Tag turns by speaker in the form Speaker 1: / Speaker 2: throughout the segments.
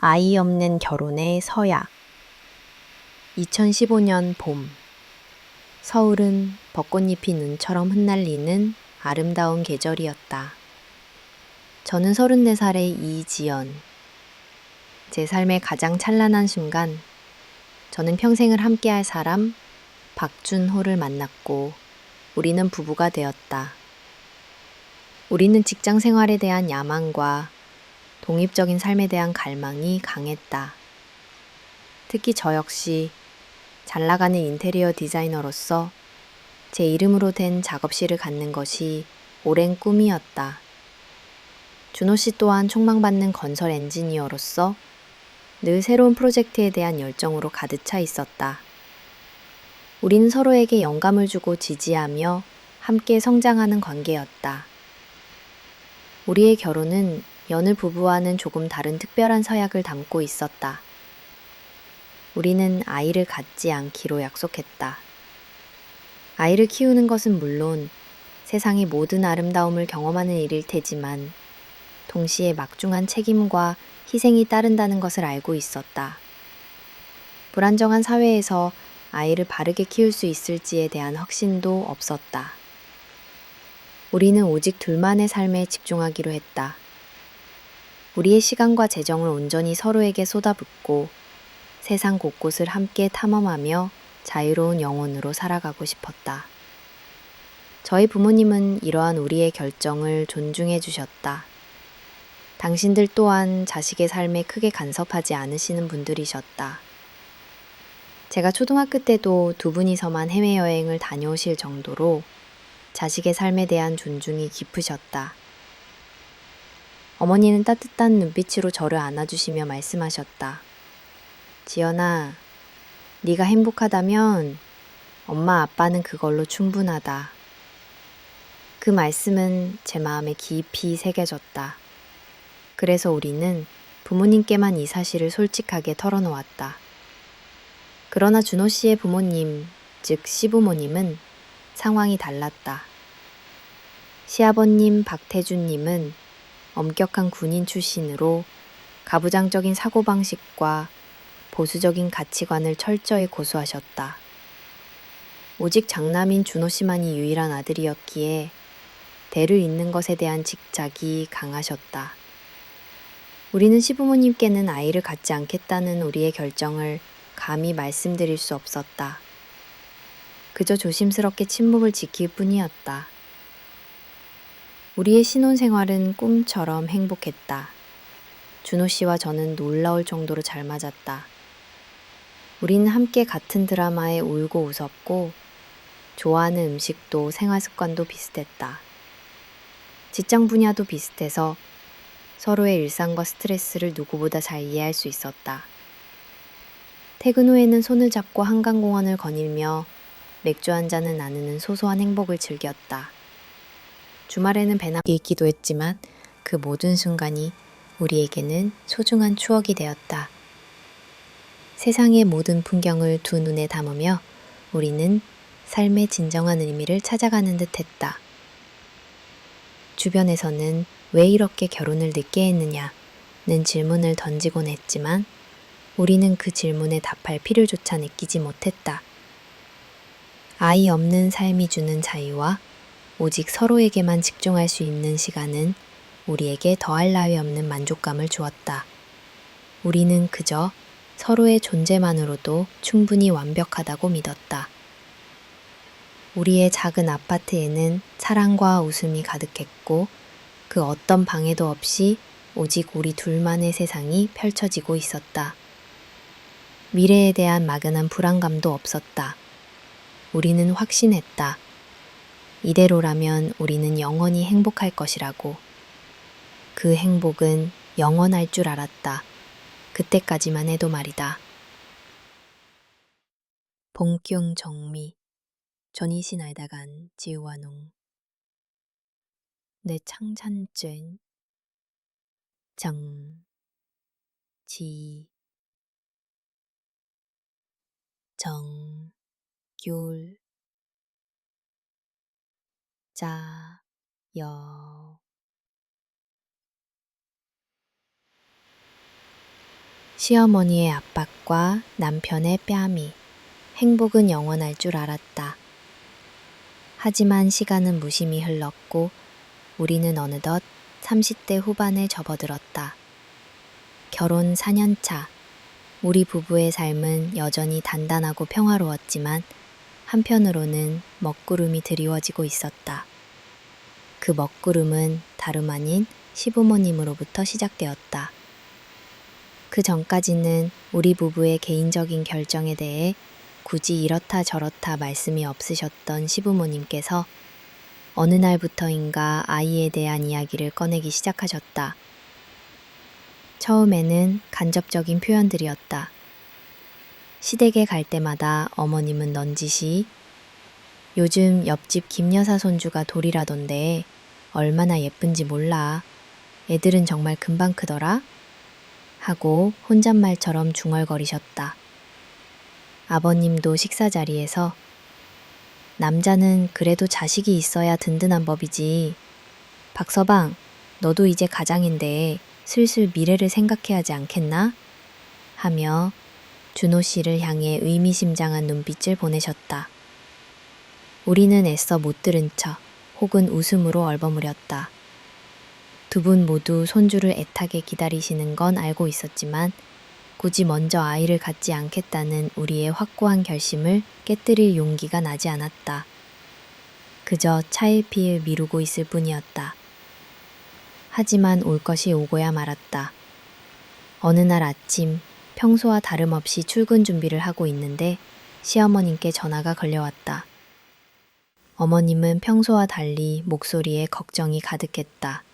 Speaker 1: 아이 없는 결혼의 서약. 2015년 봄. 서울은 벚꽃잎이 눈처럼 흩날리는 아름다운 계절이었다. 저는 34살의 이지연. 제 삶의 가장 찬란한 순간, 저는 평생을 함께할 사람 박준호를 만났고 우리는 부부가 되었다. 우리는 직장 생활에 대한 야망과 독립적인 삶에 대한 갈망이 강했다. 특히 저 역시 잘 나가는 인테리어 디자이너로서 제 이름으로 된 작업실을 갖는 것이 오랜 꿈이었다. 준호 씨 또한 촉망받는 건설 엔지니어로서 늘 새로운 프로젝트에 대한 열정으로 가득 차 있었다. 우리는 서로에게 영감을 주고 지지하며 함께 성장하는 관계였다. 우리의 결혼은 여느 부부와는 조금 다른 특별한 서약을 담고 있었다. 우리는 아이를 갖지 않기로 약속했다. 아이를 키우는 것은 물론 세상의 모든 아름다움을 경험하는 일일 테지만 동시에 막중한 책임과 희생이 따른다는 것을 알고 있었다. 불안정한 사회에서 아이를 바르게 키울 수 있을지에 대한 확신도 없었다. 우리는 오직 둘만의 삶에 집중하기로 했다. 우리의 시간과 재정을 온전히 서로에게 쏟아붓고 세상 곳곳을 함께 탐험하며 자유로운 영혼으로 살아가고 싶었다. 저희 부모님은 이러한 우리의 결정을 존중해 주셨다. 당신들 또한 자식의 삶에 크게 간섭하지 않으시는 분들이셨다. 제가 초등학교 때도 두 분이서만 해외여행을 다녀오실 정도로 자식의 삶에 대한 존중이 깊으셨다. 어머니는 따뜻한 눈빛으로 저를 안아주시며 말씀하셨다. 지연아, 네가 행복하다면 엄마 아빠는 그걸로 충분하다. 그 말씀은 제 마음에 깊이 새겨졌다. 그래서 우리는 부모님께만 이 사실을 솔직하게 털어놓았다. 그러나 준호 씨의 부모님, 즉 시부모님은 상황이 달랐다. 시아버님 박태준님은 엄격한 군인 출신으로 가부장적인 사고방식과 보수적인 가치관을 철저히 고수하셨다. 오직 장남인 준호 씨만이 유일한 아들이었기에 대를 잇는 것에 대한 집착이 강하셨다. 우리는 시부모님께는 아이를 갖지 않겠다는 우리의 결정을 감히 말씀드릴 수 없었다. 그저 조심스럽게 침묵을 지킬 뿐이었다. 우리의 신혼생활은 꿈처럼 행복했다. 준호 씨와 저는 놀라울 정도로 잘 맞았다. 우리는 함께 같은 드라마에 울고 웃었고 좋아하는 음식도 생활습관도 비슷했다. 직장 분야도 비슷해서 서로의 일상과 스트레스를 누구보다 잘 이해할 수 있었다. 퇴근 후에는 손을 잡고 한강공원을 거닐며 맥주 한 잔을 나누는 소소한 행복을 즐겼다. 주말에는 배나게 있기도 했지만 그 모든 순간이 우리에게는 소중한 추억이 되었다. 세상의 모든 풍경을 두 눈에 담으며 우리는 삶의 진정한 의미를 찾아가는 듯 했다. 주변에서는 왜 이렇게 결혼을 늦게 했느냐는 질문을 던지곤 했지만 우리는 그 질문에 답할 필요조차 느끼지 못했다. 아이 없는 삶이 주는 자유와 오직 서로에게만 집중할 수 있는 시간은 우리에게 더할 나위 없는 만족감을 주었다. 우리는 그저 서로의 존재만으로도 충분히 완벽하다고 믿었다. 우리의 작은 아파트에는 사랑과 웃음이 가득했고 그 어떤 방해도 없이 오직 우리 둘만의 세상이 펼쳐지고 있었다. 미래에 대한 막연한 불안감도 없었다. 우리는 확신했다. 이대로라면 우리는 영원히 행복할 것이라고. 그 행복은 영원할 줄 알았다. 그때까지만 해도 말이다. 봉경 정미 전이신 알다간 지우와농 내 창산죄 정 지 정 귤 자 여 시어머니의 압박과 남편의 뺨이 행복은 영원할 줄 알았다. 하지만 시간은 무심히 흘렀고 우리는 어느덧 30대 후반에 접어들었다. 결혼 4년 차. 우리 부부의 삶은 여전히 단단하고 평화로웠지만 한편으로는 먹구름이 드리워지고 있었다. 그 먹구름은 다름 아닌 시부모님으로부터 시작되었다. 그 전까지는 우리 부부의 개인적인 결정에 대해 굳이 이렇다 저렇다 말씀이 없으셨던 시부모님께서 어느 날부터인가 아이에 대한 이야기를 꺼내기 시작하셨다. 처음에는 간접적인 표현들이었다. 시댁에 갈 때마다 어머님은 넌지시 요즘 옆집 김여사 손주가 돌이라던데 얼마나 예쁜지 몰라. 애들은 정말 금방 크더라. 하고 혼잣말처럼 중얼거리셨다. 아버님도 식사 자리에서 남자는 그래도 자식이 있어야 든든한 법이지. 박서방, 너도 이제 가장인데 슬슬 미래를 생각해야 하지 않겠나? 하며 준호 씨를 향해 의미심장한 눈빛을 보내셨다. 우리는 애써 못 들은 척 혹은 웃음으로 얼버무렸다. 두 분 모두 손주를 애타게 기다리시는 건 알고 있었지만 굳이 먼저 아이를 갖지 않겠다는 우리의 확고한 결심을 깨뜨릴 용기가 나지 않았다. 그저 차일피일 미루고 있을 뿐이었다. 하지만 올 것이 오고야 말았다. 어느 날 아침 평소와 다름없이 출근 준비를 하고 있는데 시어머님께 전화가 걸려왔다. 어머님은 평소와 달리 목소리에 걱정이 가득했다.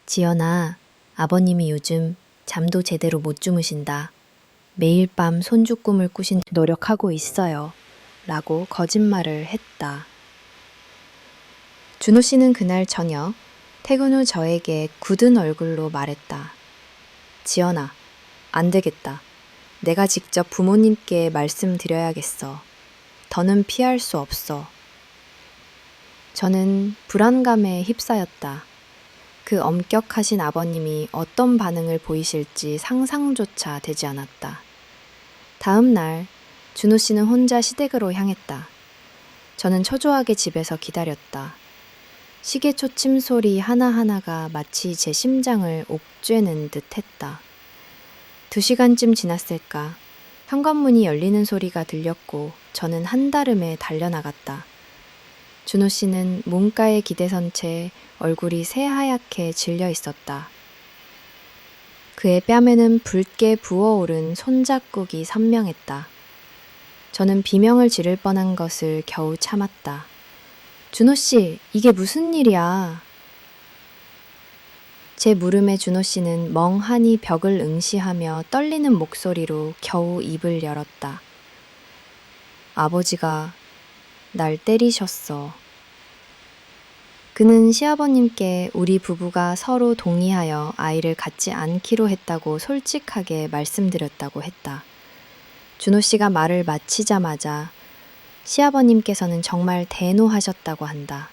Speaker 1: 지연아, 아버님이 요즘 잠도 제대로 못 주무신다. 매일 밤 손주 꿈을 꾸신 노력하고 있어요. 라고 거짓말을 했다. 준호 씨는 그날 저녁 퇴근 후 저에게 굳은 얼굴로 말했다. 지연아, 안 되겠다. 내가 직접 부모님께 말씀드려야겠어. 더는 피할 수 없어. 저는 불안감에 휩싸였다. 그 엄격하신 아버님이 어떤 반응을 보이실지 상상조차 되지 않았다. 다음 날 준호 씨는 혼자 시댁으로 향했다. 저는 초조하게 집에서 기다렸다. 시계 초침 소리 하나하나가 마치 제 심장을 옥죄는 듯 했다. 2시간쯤 지났을까. 현관문이 열리는 소리가 들렸고 저는 한달음에 달려나갔다. 준호 씨는 문가에 기대선 채 얼굴이 새하얗게 질려 있었다. 그의 뺨에는 붉게 부어오른 손자국이 선명했다. 저는 비명을 지를 뻔한 것을 겨우 참았다. 준호 씨, 이게 무슨 일이야? 제 물음에 준호 씨는 멍하니 벽을 응시하며 떨리는 목소리로 겨우 입을 열었다. 아버지가 날 때리셨어. 그는 시아버님께 우리 부부가 서로 동의하여 아이를 갖지 않기로 했다고 솔직하게 말씀드렸다고 했다. 준호 씨가 말을 마치자마자 시아버님께서는 정말 대노하셨다고 한다.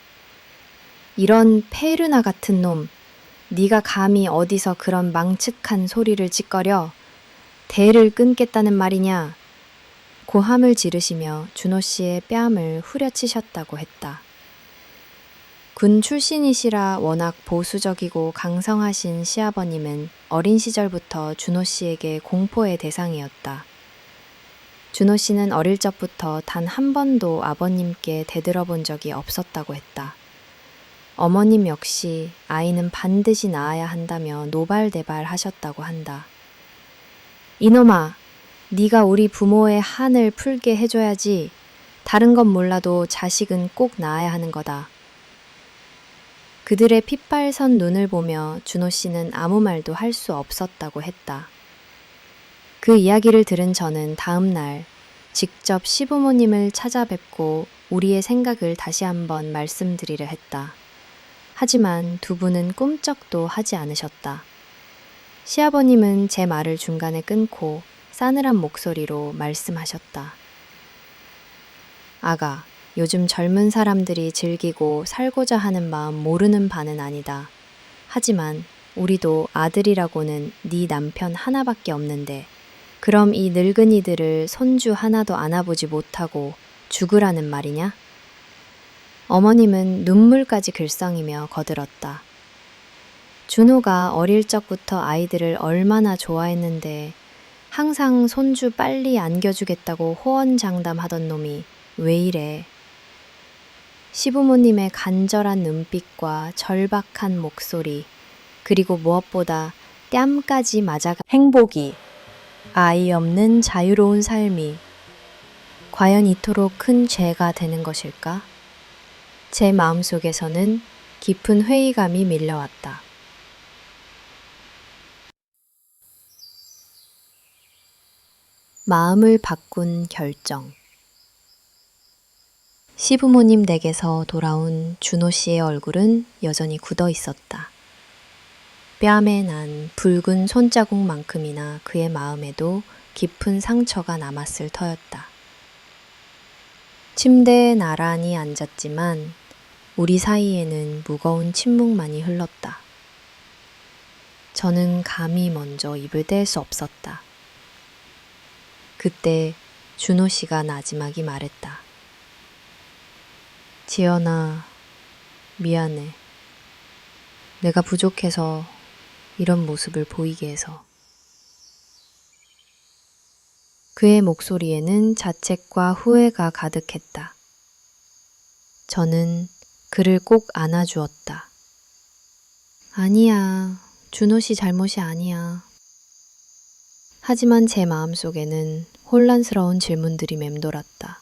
Speaker 1: 이런 페르나 같은 놈, 네가 감히 어디서 그런 망측한 소리를 짓거려? 대를 끊겠다는 말이냐? 고함을 지르시며 준호 씨의 뺨을 후려치셨다고 했다. 군 출신이시라 워낙 보수적이고 강성하신 시아버님은 어린 시절부터 준호 씨에게 공포의 대상이었다. 준호 씨는 어릴 적부터 단 한 번도 아버님께 대들어본 적이 없었다고 했다. 어머님 역시 아이는 반드시 낳아야 한다며 노발대발 하셨다고 한다. 이놈아, 네가 우리 부모의 한을 풀게 해줘야지. 다른 건 몰라도 자식은 꼭 낳아야 하는 거다. 그들의 핏발선 눈을 보며 준호 씨는 아무 말도 할 수 없었다고 했다. 그 이야기를 들은 저는 다음 날 직접 시부모님을 찾아뵙고 우리의 생각을 다시 한번 말씀드리려 했다. 하지만 두 분은 꿈쩍도 하지 않으셨다. 시아버님은 제 말을 중간에 끊고 싸늘한 목소리로 말씀하셨다. 아가, 요즘 젊은 사람들이 즐기고 살고자 하는 마음 모르는 바는 아니다. 하지만 우리도 아들이라고는 네 남편 하나밖에 없는데 그럼 이 늙은이들을 손주 하나도 안아보지 못하고 죽으라는 말이냐? 어머님은 눈물까지 글썽이며 거들었다. 준호가 어릴 적부터 아이들을 얼마나 좋아했는데 항상 손주 빨리 안겨주겠다고 호언장담하던 놈이 왜 이래? 시부모님의 간절한 눈빛과 절박한 목소리, 그리고 무엇보다 뺨까지 맞아가 행복이, 아이 없는 자유로운 삶이 과연 이토록 큰 죄가 되는 것일까? 제 마음속에서는 깊은 회의감이 밀려왔다. 마음을 바꾼 결정. 시부모님 댁에서 돌아온 준호 씨의 얼굴은 여전히 굳어 있었다. 뺨에 난 붉은 손자국만큼이나 그의 마음에도 깊은 상처가 남았을 터였다. 침대에 나란히 앉았지만 우리 사이에는 무거운 침묵만이 흘렀다. 저는 감히 먼저 입을 뗄 수 없었다. 그때 준호 씨가 나지막이 말했다. 지연아, 미안해. 내가 부족해서 이런 모습을 보이게 해서. 그의 목소리에는 자책과 후회가 가득했다. 저는 그를 꼭 안아주었다. 아니야, 준호 씨 잘못이 아니야. 하지만 제 마음속에는 혼란스러운 질문들이 맴돌았다.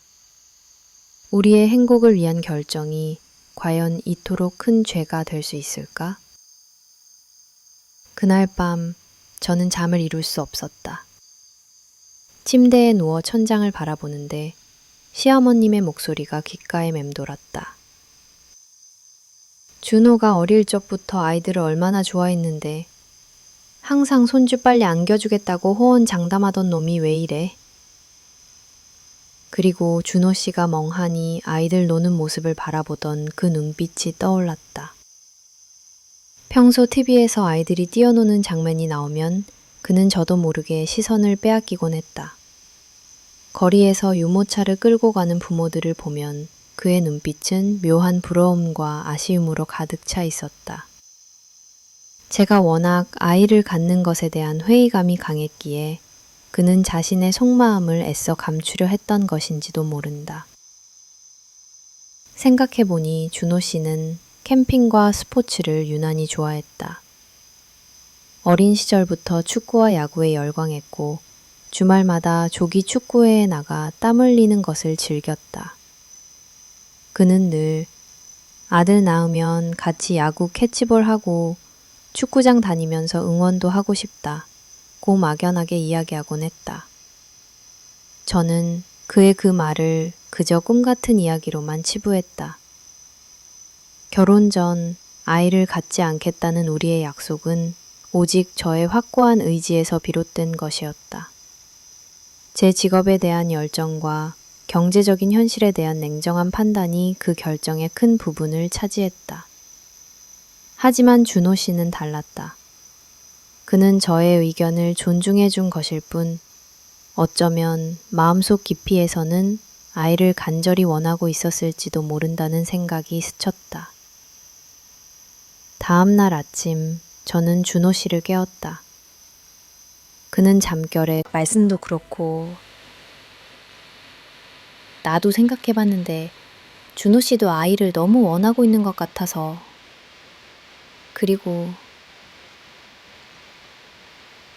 Speaker 1: 우리의 행복을 위한 결정이 과연 이토록 큰 죄가 될 수 있을까? 그날 밤 저는 잠을 이룰 수 없었다. 침대에 누워 천장을 바라보는데 시어머님의 목소리가 귓가에 맴돌았다. 준호가 어릴 적부터 아이들을 얼마나 좋아했는데 항상 손주 빨리 안겨주겠다고 호언장담하던 놈이 왜 이래? 그리고 준호 씨가 멍하니 아이들 노는 모습을 바라보던 그 눈빛이 떠올랐다. 평소 TV에서 아이들이 뛰어노는 장면이 나오면 그는 저도 모르게 시선을 빼앗기곤 했다. 거리에서 유모차를 끌고 가는 부모들을 보면 그의 눈빛은 묘한 부러움과 아쉬움으로 가득 차 있었다. 제가 워낙 아이를 갖는 것에 대한 회의감이 강했기에 그는 자신의 속마음을 애써 감추려 했던 것인지도 모른다. 생각해보니 준호 씨는 캠핑과 스포츠를 유난히 좋아했다. 어린 시절부터 축구와 야구에 열광했고 주말마다 조기 축구회에 나가 땀 흘리는 것을 즐겼다. 그는 늘 아들 낳으면 같이 야구 캐치볼하고 축구장 다니면서 응원도 하고 싶다. 고 막연하게 이야기하곤 했다. 저는 그의 그 말을 그저 꿈 같은 이야기로만 치부했다. 결혼 전 아이를 갖지 않겠다는 우리의 약속은 오직 저의 확고한 의지에서 비롯된 것이었다. 제 직업에 대한 열정과 경제적인 현실에 대한 냉정한 판단이 그 결정의 큰 부분을 차지했다. 하지만 준호 씨는 달랐다. 그는 저의 의견을 존중해 준 것일 뿐 어쩌면 마음속 깊이에서는 아이를 간절히 원하고 있었을지도 모른다는 생각이 스쳤다. 다음 날 아침 저는 준호 씨를 깨웠다. 그는 잠결에 말씀도 그렇고 나도 생각해봤는데 준호 씨도 아이를 너무 원하고 있는 것 같아서 그리고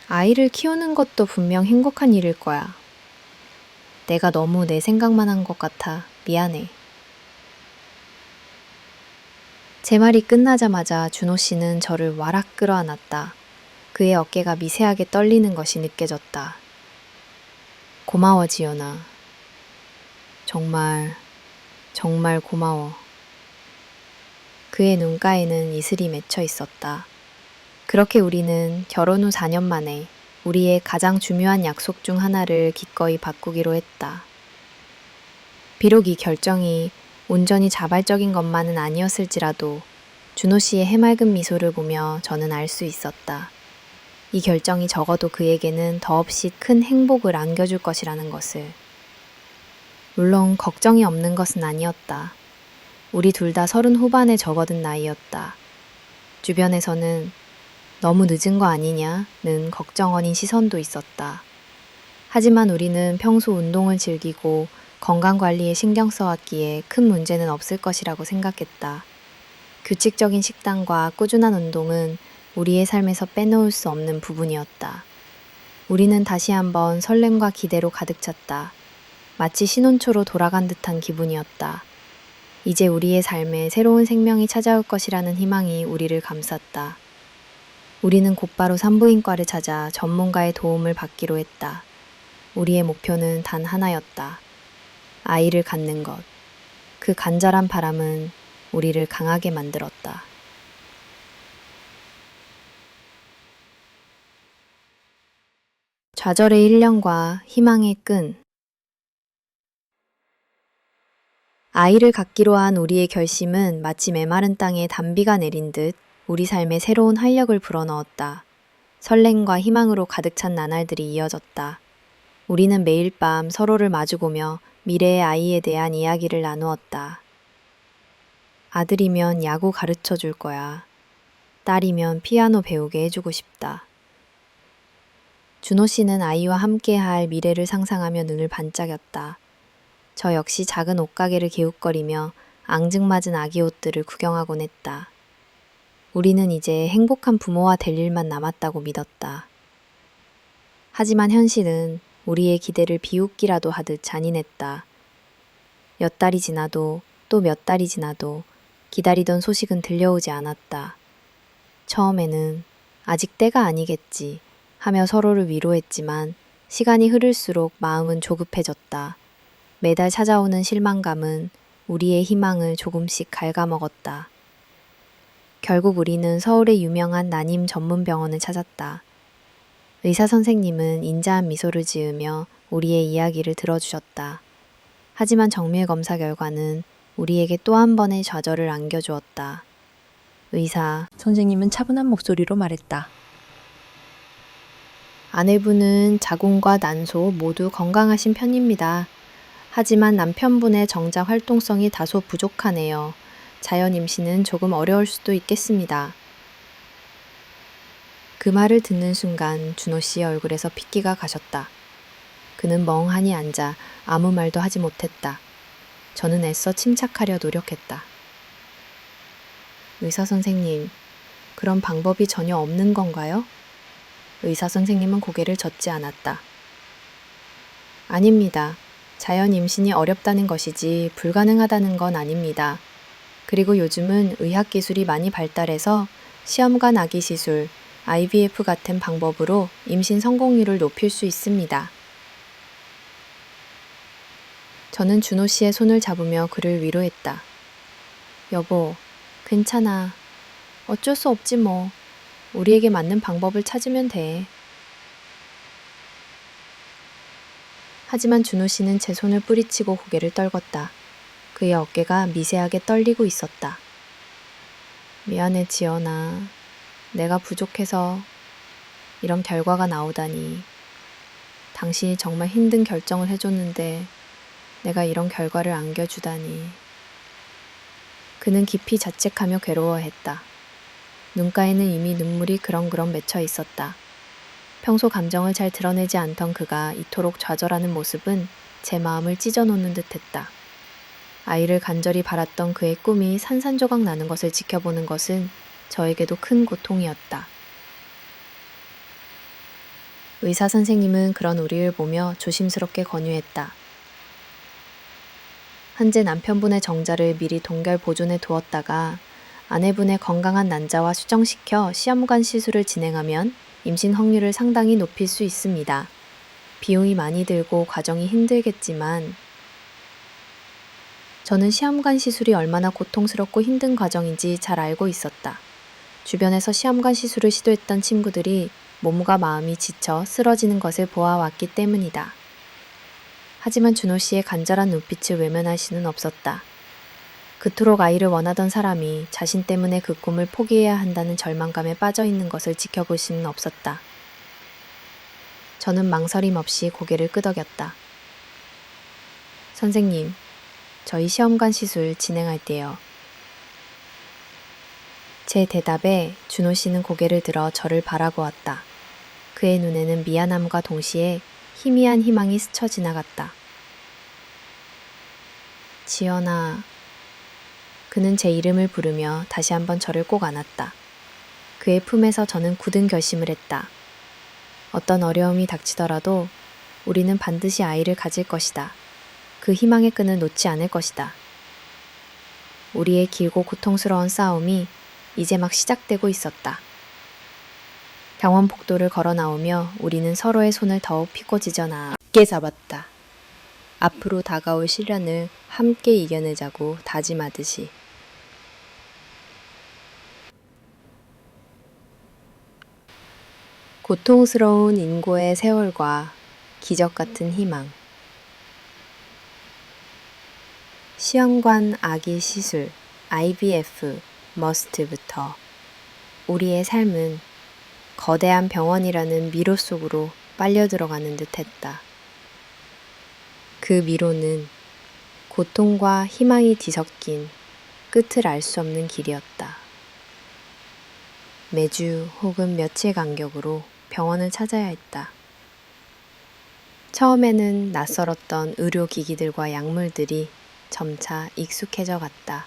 Speaker 1: 아이를 키우는 것도 분명 행복한 일일 거야. 내가 너무 내 생각만 한 것 같아 미안해. 제 말이 끝나자마자 준호 씨는 저를 와락 끌어안았다. 그의 어깨가 미세하게 떨리는 것이 느껴졌다. 고마워 지연아. 정말 고마워. 그의 눈가에는 이슬이 맺혀 있었다. 그렇게 우리는 결혼 후 4년 만에 우리의 가장 중요한 약속 중 하나를 기꺼이 바꾸기로 했다. 비록 이 결정이 온전히 자발적인 것만은 아니었을지라도 준호 씨의 해맑은 미소를 보며 저는 알 수 있었다. 이 결정이 적어도 그에게는 더없이 큰 행복을 안겨줄 것이라는 것을. 물론 걱정이 없는 것은 아니었다. 우리 둘 다 30 후반에 접어든 나이였다. 주변에서는 너무 늦은 거 아니냐는 걱정 어린 시선도 있었다. 하지만 우리는 평소 운동을 즐기고 건강관리에 신경 써왔기에 큰 문제는 없을 것이라고 생각했다. 규칙적인 식단과 꾸준한 운동은 우리의 삶에서 빼놓을 수 없는 부분이었다. 우리는 다시 한번 설렘과 기대로 가득 찼다. 마치 신혼초로 돌아간 듯한 기분이었다. 이제 우리의 삶에 새로운 생명이 찾아올 것이라는 희망이 우리를 감쌌다. 우리는 곧바로 산부인과를 찾아 전문가의 도움을 받기로 했다. 우리의 목표는 단 하나였다. 아이를 갖는 것. 그 간절한 바람은 우리를 강하게 만들었다. 좌절의 1년과 희망의 끈. 아이를 갖기로 한 우리의 결심은 마치 메마른 땅에 단비가 내린 듯 우리 삶에 새로운 활력을 불어넣었다. 설렘과 희망으로 가득 찬 나날들이 이어졌다. 우리는 매일 밤 서로를 마주보며 미래의 아이에 대한 이야기를 나누었다. 아들이면 야구 가르쳐 줄 거야. 딸이면 피아노 배우게 해주고 싶다. 준호 씨는 아이와 함께할 미래를 상상하며 눈을 반짝였다. 저 역시 작은 옷가게를 기웃거리며 앙증맞은 아기 옷들을 구경하곤 했다. 우리는 이제 행복한 부모가 될 일만 남았다고 믿었다. 하지만 현실은 우리의 기대를 비웃기라도 하듯 잔인했다. 몇 달이 지나도 또 몇 달이 지나도 기다리던 소식은 들려오지 않았다. 처음에는 아직 때가 아니겠지 하며 서로를 위로했지만 시간이 흐를수록 마음은 조급해졌다. 매달 찾아오는 실망감은 우리의 희망을 조금씩 갉아먹었다. 결국 우리는 서울의 유명한 난임 전문 병원을 찾았다. 의사 선생님은 인자한 미소를 지으며 우리의 이야기를 들어주셨다. 하지만 정밀 검사 결과는 우리에게 또 한 번의 좌절을 안겨주었다. 의사
Speaker 2: 선생님은 차분한 목소리로 말했다.
Speaker 1: 아내분은 자궁과 난소 모두 건강하신 편입니다. 하지만 남편분의 정자 활동성이 다소 부족하네요. 자연 임신은 조금 어려울 수도 있겠습니다. 그 말을 듣는 순간 준호 씨의 얼굴에서 핏기가 가셨다. 그는 멍하니 앉아 아무 말도 하지 못했다. 저는 애써 침착하려 노력했다. 의사 선생님, 그런 방법이 전혀 없는 건가요? 의사 선생님은 고개를 젓지 않았다. 아닙니다. 자연 임신이 어렵다는 것이지 불가능하다는 건 아닙니다. 그리고 요즘은 의학 기술이 많이 발달해서 시험관 아기 시술, IVF 같은 방법으로 임신 성공률을 높일 수 있습니다. 저는 준호 씨의 손을 잡으며 그를 위로했다. 여보, 괜찮아. 어쩔 수 없지 뭐. 우리에게 맞는 방법을 찾으면 돼. 하지만 준호 씨는 제 손을 뿌리치고 고개를 떨궜다. 그의 어깨가 미세하게 떨리고 있었다. 미안해, 지연아. 내가 부족해서 이런 결과가 나오다니. 당신이 정말 힘든 결정을 해줬는데 내가 이런 결과를 안겨주다니. 그는 깊이 자책하며 괴로워했다. 눈가에는 이미 눈물이 그렁그렁 맺혀 있었다. 평소 감정을 잘 드러내지 않던 그가 이토록 좌절하는 모습은 제 마음을 찢어놓는 듯했다. 아이를 간절히 바랐던 그의 꿈이 산산조각 나는 것을 지켜보는 것은 저에게도 큰 고통이었다. 의사 선생님은 그런 우리를 보며 조심스럽게 권유했다. 현재 남편분의 정자를 미리 동결 보존해 두었다가 아내분의 건강한 난자와 수정시켜 시험관 시술을 진행하면 임신 확률을 상당히 높일 수 있습니다. 비용이 많이 들고 과정이 힘들겠지만 저는 시험관 시술이 얼마나 고통스럽고 힘든 과정인지 잘 알고 있었다. 주변에서 시험관 시술을 시도했던 친구들이 몸과 마음이 지쳐 쓰러지는 것을 보아왔기 때문이다. 하지만 준호 씨의 간절한 눈빛을 외면할 수는 없었다. 그토록 아이를 원하던 사람이 자신 때문에 그 꿈을 포기해야 한다는 절망감에 빠져 있는 것을 지켜볼 수는 없었다. 저는 망설임 없이 고개를 끄덕였다. 선생님, 저희 시험관 시술 진행할게요. 제 대답에 준호 씨는 고개를 들어 저를 바라보았다. 그의 눈에는 미안함과 동시에 희미한 희망이 스쳐 지나갔다. 지연아. 그는 제 이름을 부르며 다시 한번 저를 꼭 안았다. 그의 품에서 저는 굳은 결심을 했다. 어떤 어려움이 닥치더라도 우리는 반드시 아이를 가질 것이다. 그 희망의 끈을 놓지 않을 것이다. 우리의 길고 고통스러운 싸움이 이제 막 시작되고 있었다. 병원 복도를 걸어 나오며 우리는 서로의 손을 더욱 피고 찢어나 함께 잡았다. 앞으로 다가올 시련을 함께 이겨내자고 다짐하듯이. 고통스러운 인고의 세월과 기적 같은 희망. 시험관 아기 시술, IVF, 머스트부터 우리의 삶은 거대한 병원이라는 미로 속으로 빨려 들어가는 듯 했다. 그 미로는 고통과 희망이 뒤섞인 끝을 알 수 없는 길이었다. 매주 혹은 며칠 간격으로 병원을 찾아야 했다. 처음에는 낯설었던 의료기기들과 약물들이 점차 익숙해져 갔다.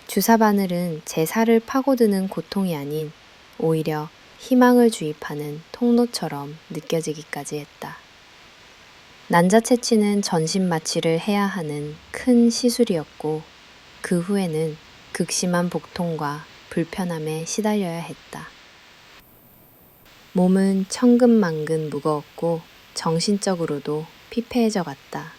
Speaker 1: 주사 바늘은 제 살을 파고드는 고통이 아닌 오히려 희망을 주입하는 통로처럼 느껴지기까지 했다. 난자 채취는 전신 마취를 해야 하는 큰 시술이었고 그 후에는 극심한 복통과 불편함에 시달려야 했다. 몸은 천근만근 무거웠고 정신적으로도 피폐해져 갔다.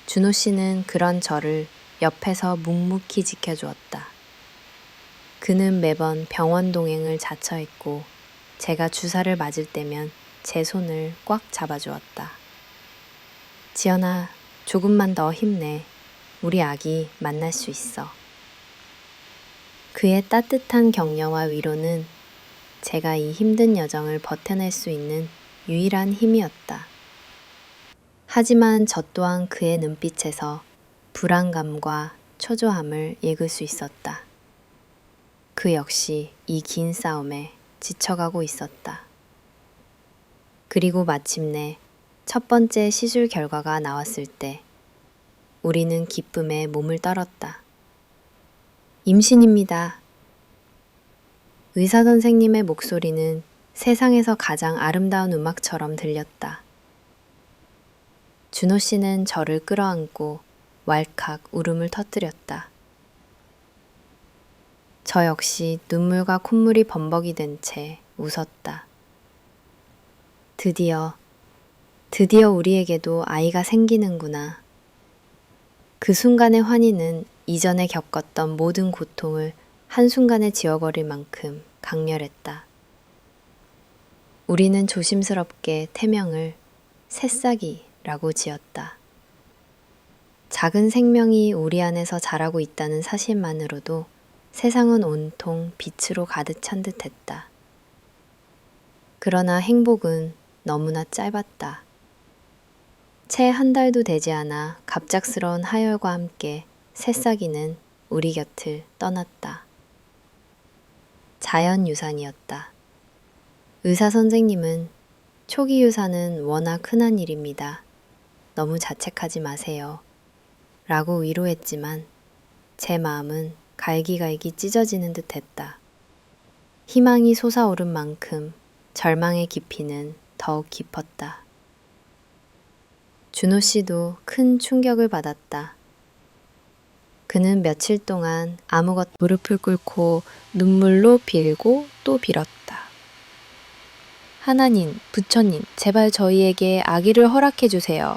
Speaker 1: 준호 씨는 그런 저를 옆에서 묵묵히 지켜주었다. 그는 매번 병원 동행을 자처했고 제가 주사를 맞을 때면 제 손을 꽉 잡아주었다. 지연아, 조금만 더 힘내. 우리 아기 만날 수 있어. 그의 따뜻한 격려와 위로는 제가 이 힘든 여정을 버텨낼 수 있는 유일한 힘이었다. 하지만 저 또한 그의 눈빛에서 불안감과 초조함을 읽을 수 있었다. 그 역시 이 긴 싸움에 지쳐가고 있었다. 그리고 마침내 첫 번째 시술 결과가 나왔을 때 우리는 기쁨에 몸을 떨었다. 임신입니다. 의사 선생님의 목소리는 세상에서 가장 아름다운 음악처럼 들렸다. 준호 씨는 저를 끌어안고 왈칵 울음을 터뜨렸다. 저 역시 눈물과 콧물이 범벅이 된 채 웃었다. 드디어 우리에게도 아이가 생기는구나. 그 순간의 환희는 이전에 겪었던 모든 고통을 한순간에 지워버릴 만큼 강렬했다. 우리는 조심스럽게 태명을 새싹이라고 지었다. 작은 생명이 우리 안에서 자라고 있다는 사실만으로도 세상은 온통 빛으로 가득 찬 듯했다. 그러나 행복은 너무나 짧았다. 채 한 달도 되지 않아 갑작스러운 하혈과 함께 새싹이는 우리 곁을 떠났다. 자연유산이었다. 의사 선생님은 초기 유산은 워낙 흔한 일입니다. 너무 자책하지 마세요. 라고 위로했지만 제 마음은 갈기갈기 찢어지는 듯 했다. 희망이 솟아오른 만큼 절망의 깊이는 더욱 깊었다. 준호 씨도 큰 충격을 받았다. 그는 며칠 동안 아무것도 무릎을 꿇고 눈물로 빌고 또 빌었다. 하나님, 부처님, 제발 저희에게 아기를 허락해 주세요.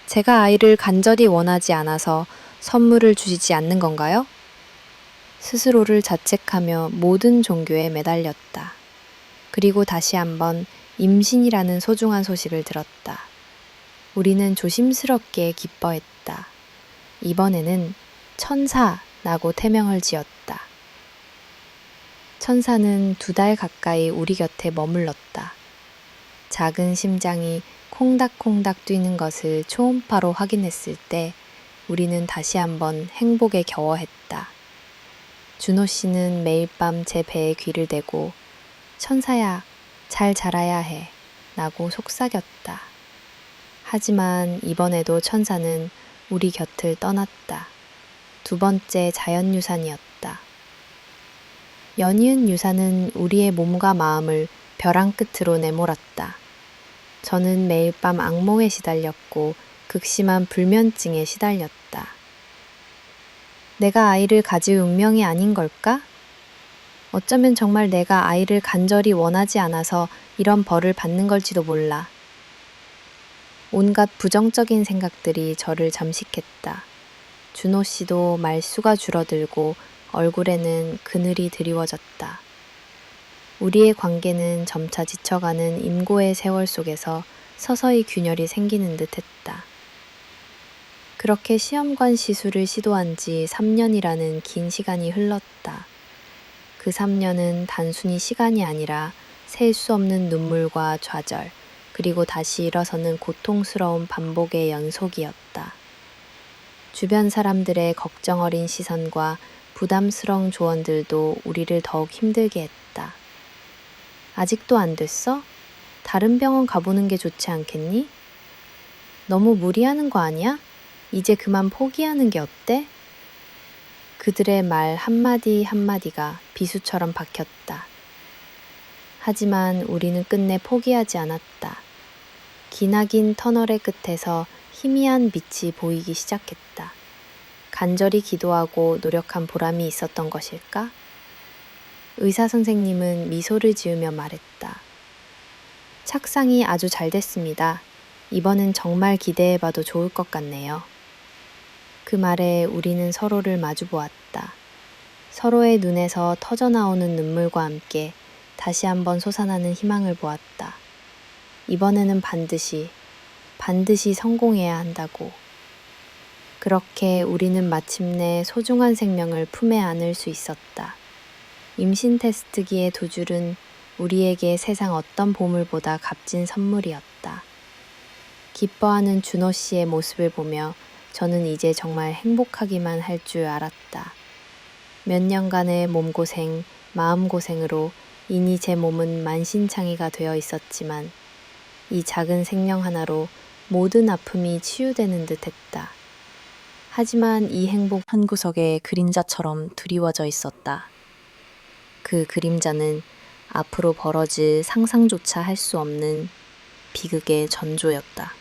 Speaker 1: 제가 아이를 간절히 원하지 않아서 선물을 주시지 않는 건가요? 스스로를 자책하며 모든 종교에 매달렸다. 그리고 다시 한번 임신이라는 소중한 소식을 들었다. 우리는 조심스럽게 기뻐했다. 이번에는 천사라고 태명을 지었다. 천사는 2달 가까이 우리 곁에 머물렀다. 작은 심장이 콩닥콩닥 뛰는 것을 초음파로 확인했을 때 우리는 다시 한번 행복에 겨워했다. 준호 씨는 매일 밤 제 배에 귀를 대고 천사야, 잘 자라야 해 라고 속삭였다. 하지만 이번에도 천사는 우리 곁을 떠났다. 2번째 자연유산이었다. 연이은 유산은 우리의 몸과 마음을 벼랑 끝으로 내몰았다. 저는 매일 밤 악몽에 시달렸고 극심한 불면증에 시달렸다. 내가 아이를 가질 운명이 아닌 걸까? 어쩌면 정말 내가 아이를 간절히 원하지 않아서 이런 벌을 받는 걸지도 몰라. 온갖 부정적인 생각들이 저를 잠식했다. 준호 씨도 말수가 줄어들고 얼굴에는 그늘이 드리워졌다. 우리의 관계는 점차 지쳐가는 임고의 세월 속에서 서서히 균열이 생기는 듯 했다. 그렇게 시험관 시술을 시도한 지 3년이라는 긴 시간이 흘렀다. 그 3년은 단순히 시간이 아니라 셀 수 없는 눈물과 좌절, 그리고 다시 일어서는 고통스러운 반복의 연속이었다. 주변 사람들의 걱정 어린 시선과 부담스러운 조언들도 우리를 더욱 힘들게 했다. 아직도 안 됐어? 다른 병원 가보는 게 좋지 않겠니? 너무 무리하는 거 아니야? 이제 그만 포기하는 게 어때? 그들의 말 한마디 한마디가 비수처럼 박혔다. 하지만 우리는 끝내 포기하지 않았다. 기나긴 터널의 끝에서 희미한 빛이 보이기 시작했다. 간절히 기도하고 노력한 보람이 있었던 것일까? 의사 선생님은 미소를 지으며 말했다. 착상이 아주 잘 됐습니다. 이번엔 정말 기대해봐도 좋을 것 같네요. 그 말에 우리는 서로를 마주 보았다. 서로의 눈에서 터져나오는 눈물과 함께 다시 한번 솟아나는 희망을 보았다. 이번에는 반드시 성공해야 한다고. 그렇게 우리는 마침내 소중한 생명을 품에 안을 수 있었다. 임신 테스트기의 2줄은 우리에게 세상 어떤 보물보다 값진 선물이었다. 기뻐하는 준호 씨의 모습을 보며 저는 이제 정말 행복하기만 할 줄 알았다. 몇 년간의 몸고생, 마음고생으로 이니 제 몸은 만신창이가 되어 있었지만 이 작은 생명 하나로 모든 아픔이 치유되는 듯 했다. 하지만 이 행복
Speaker 2: 한 구석에 그림자처럼 드리워져 있었다.
Speaker 1: 그 그림자는 앞으로 벌어질 상상조차 할 수 없는 비극의 전조였다.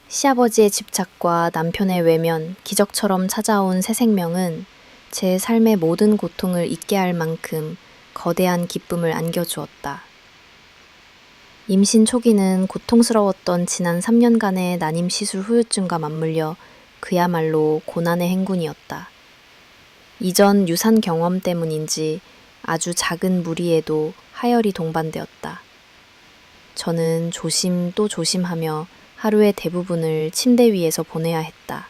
Speaker 1: 시아버지의 집착과 남편의 외면, 기적처럼 찾아온 새 생명은 제 삶의 모든 고통을 잊게 할 만큼 거대한 기쁨을 안겨주었다. 임신 초기는 고통스러웠던 지난 3년간의 난임 시술 후유증과 맞물려 그야말로 고난의 행군이었다. 이전 유산 경험 때문인지 아주 작은 무리에도 하열이 동반되었다. 저는 조심 또 조심하며 하루의 대부분을 침대 위에서 보내야 했다.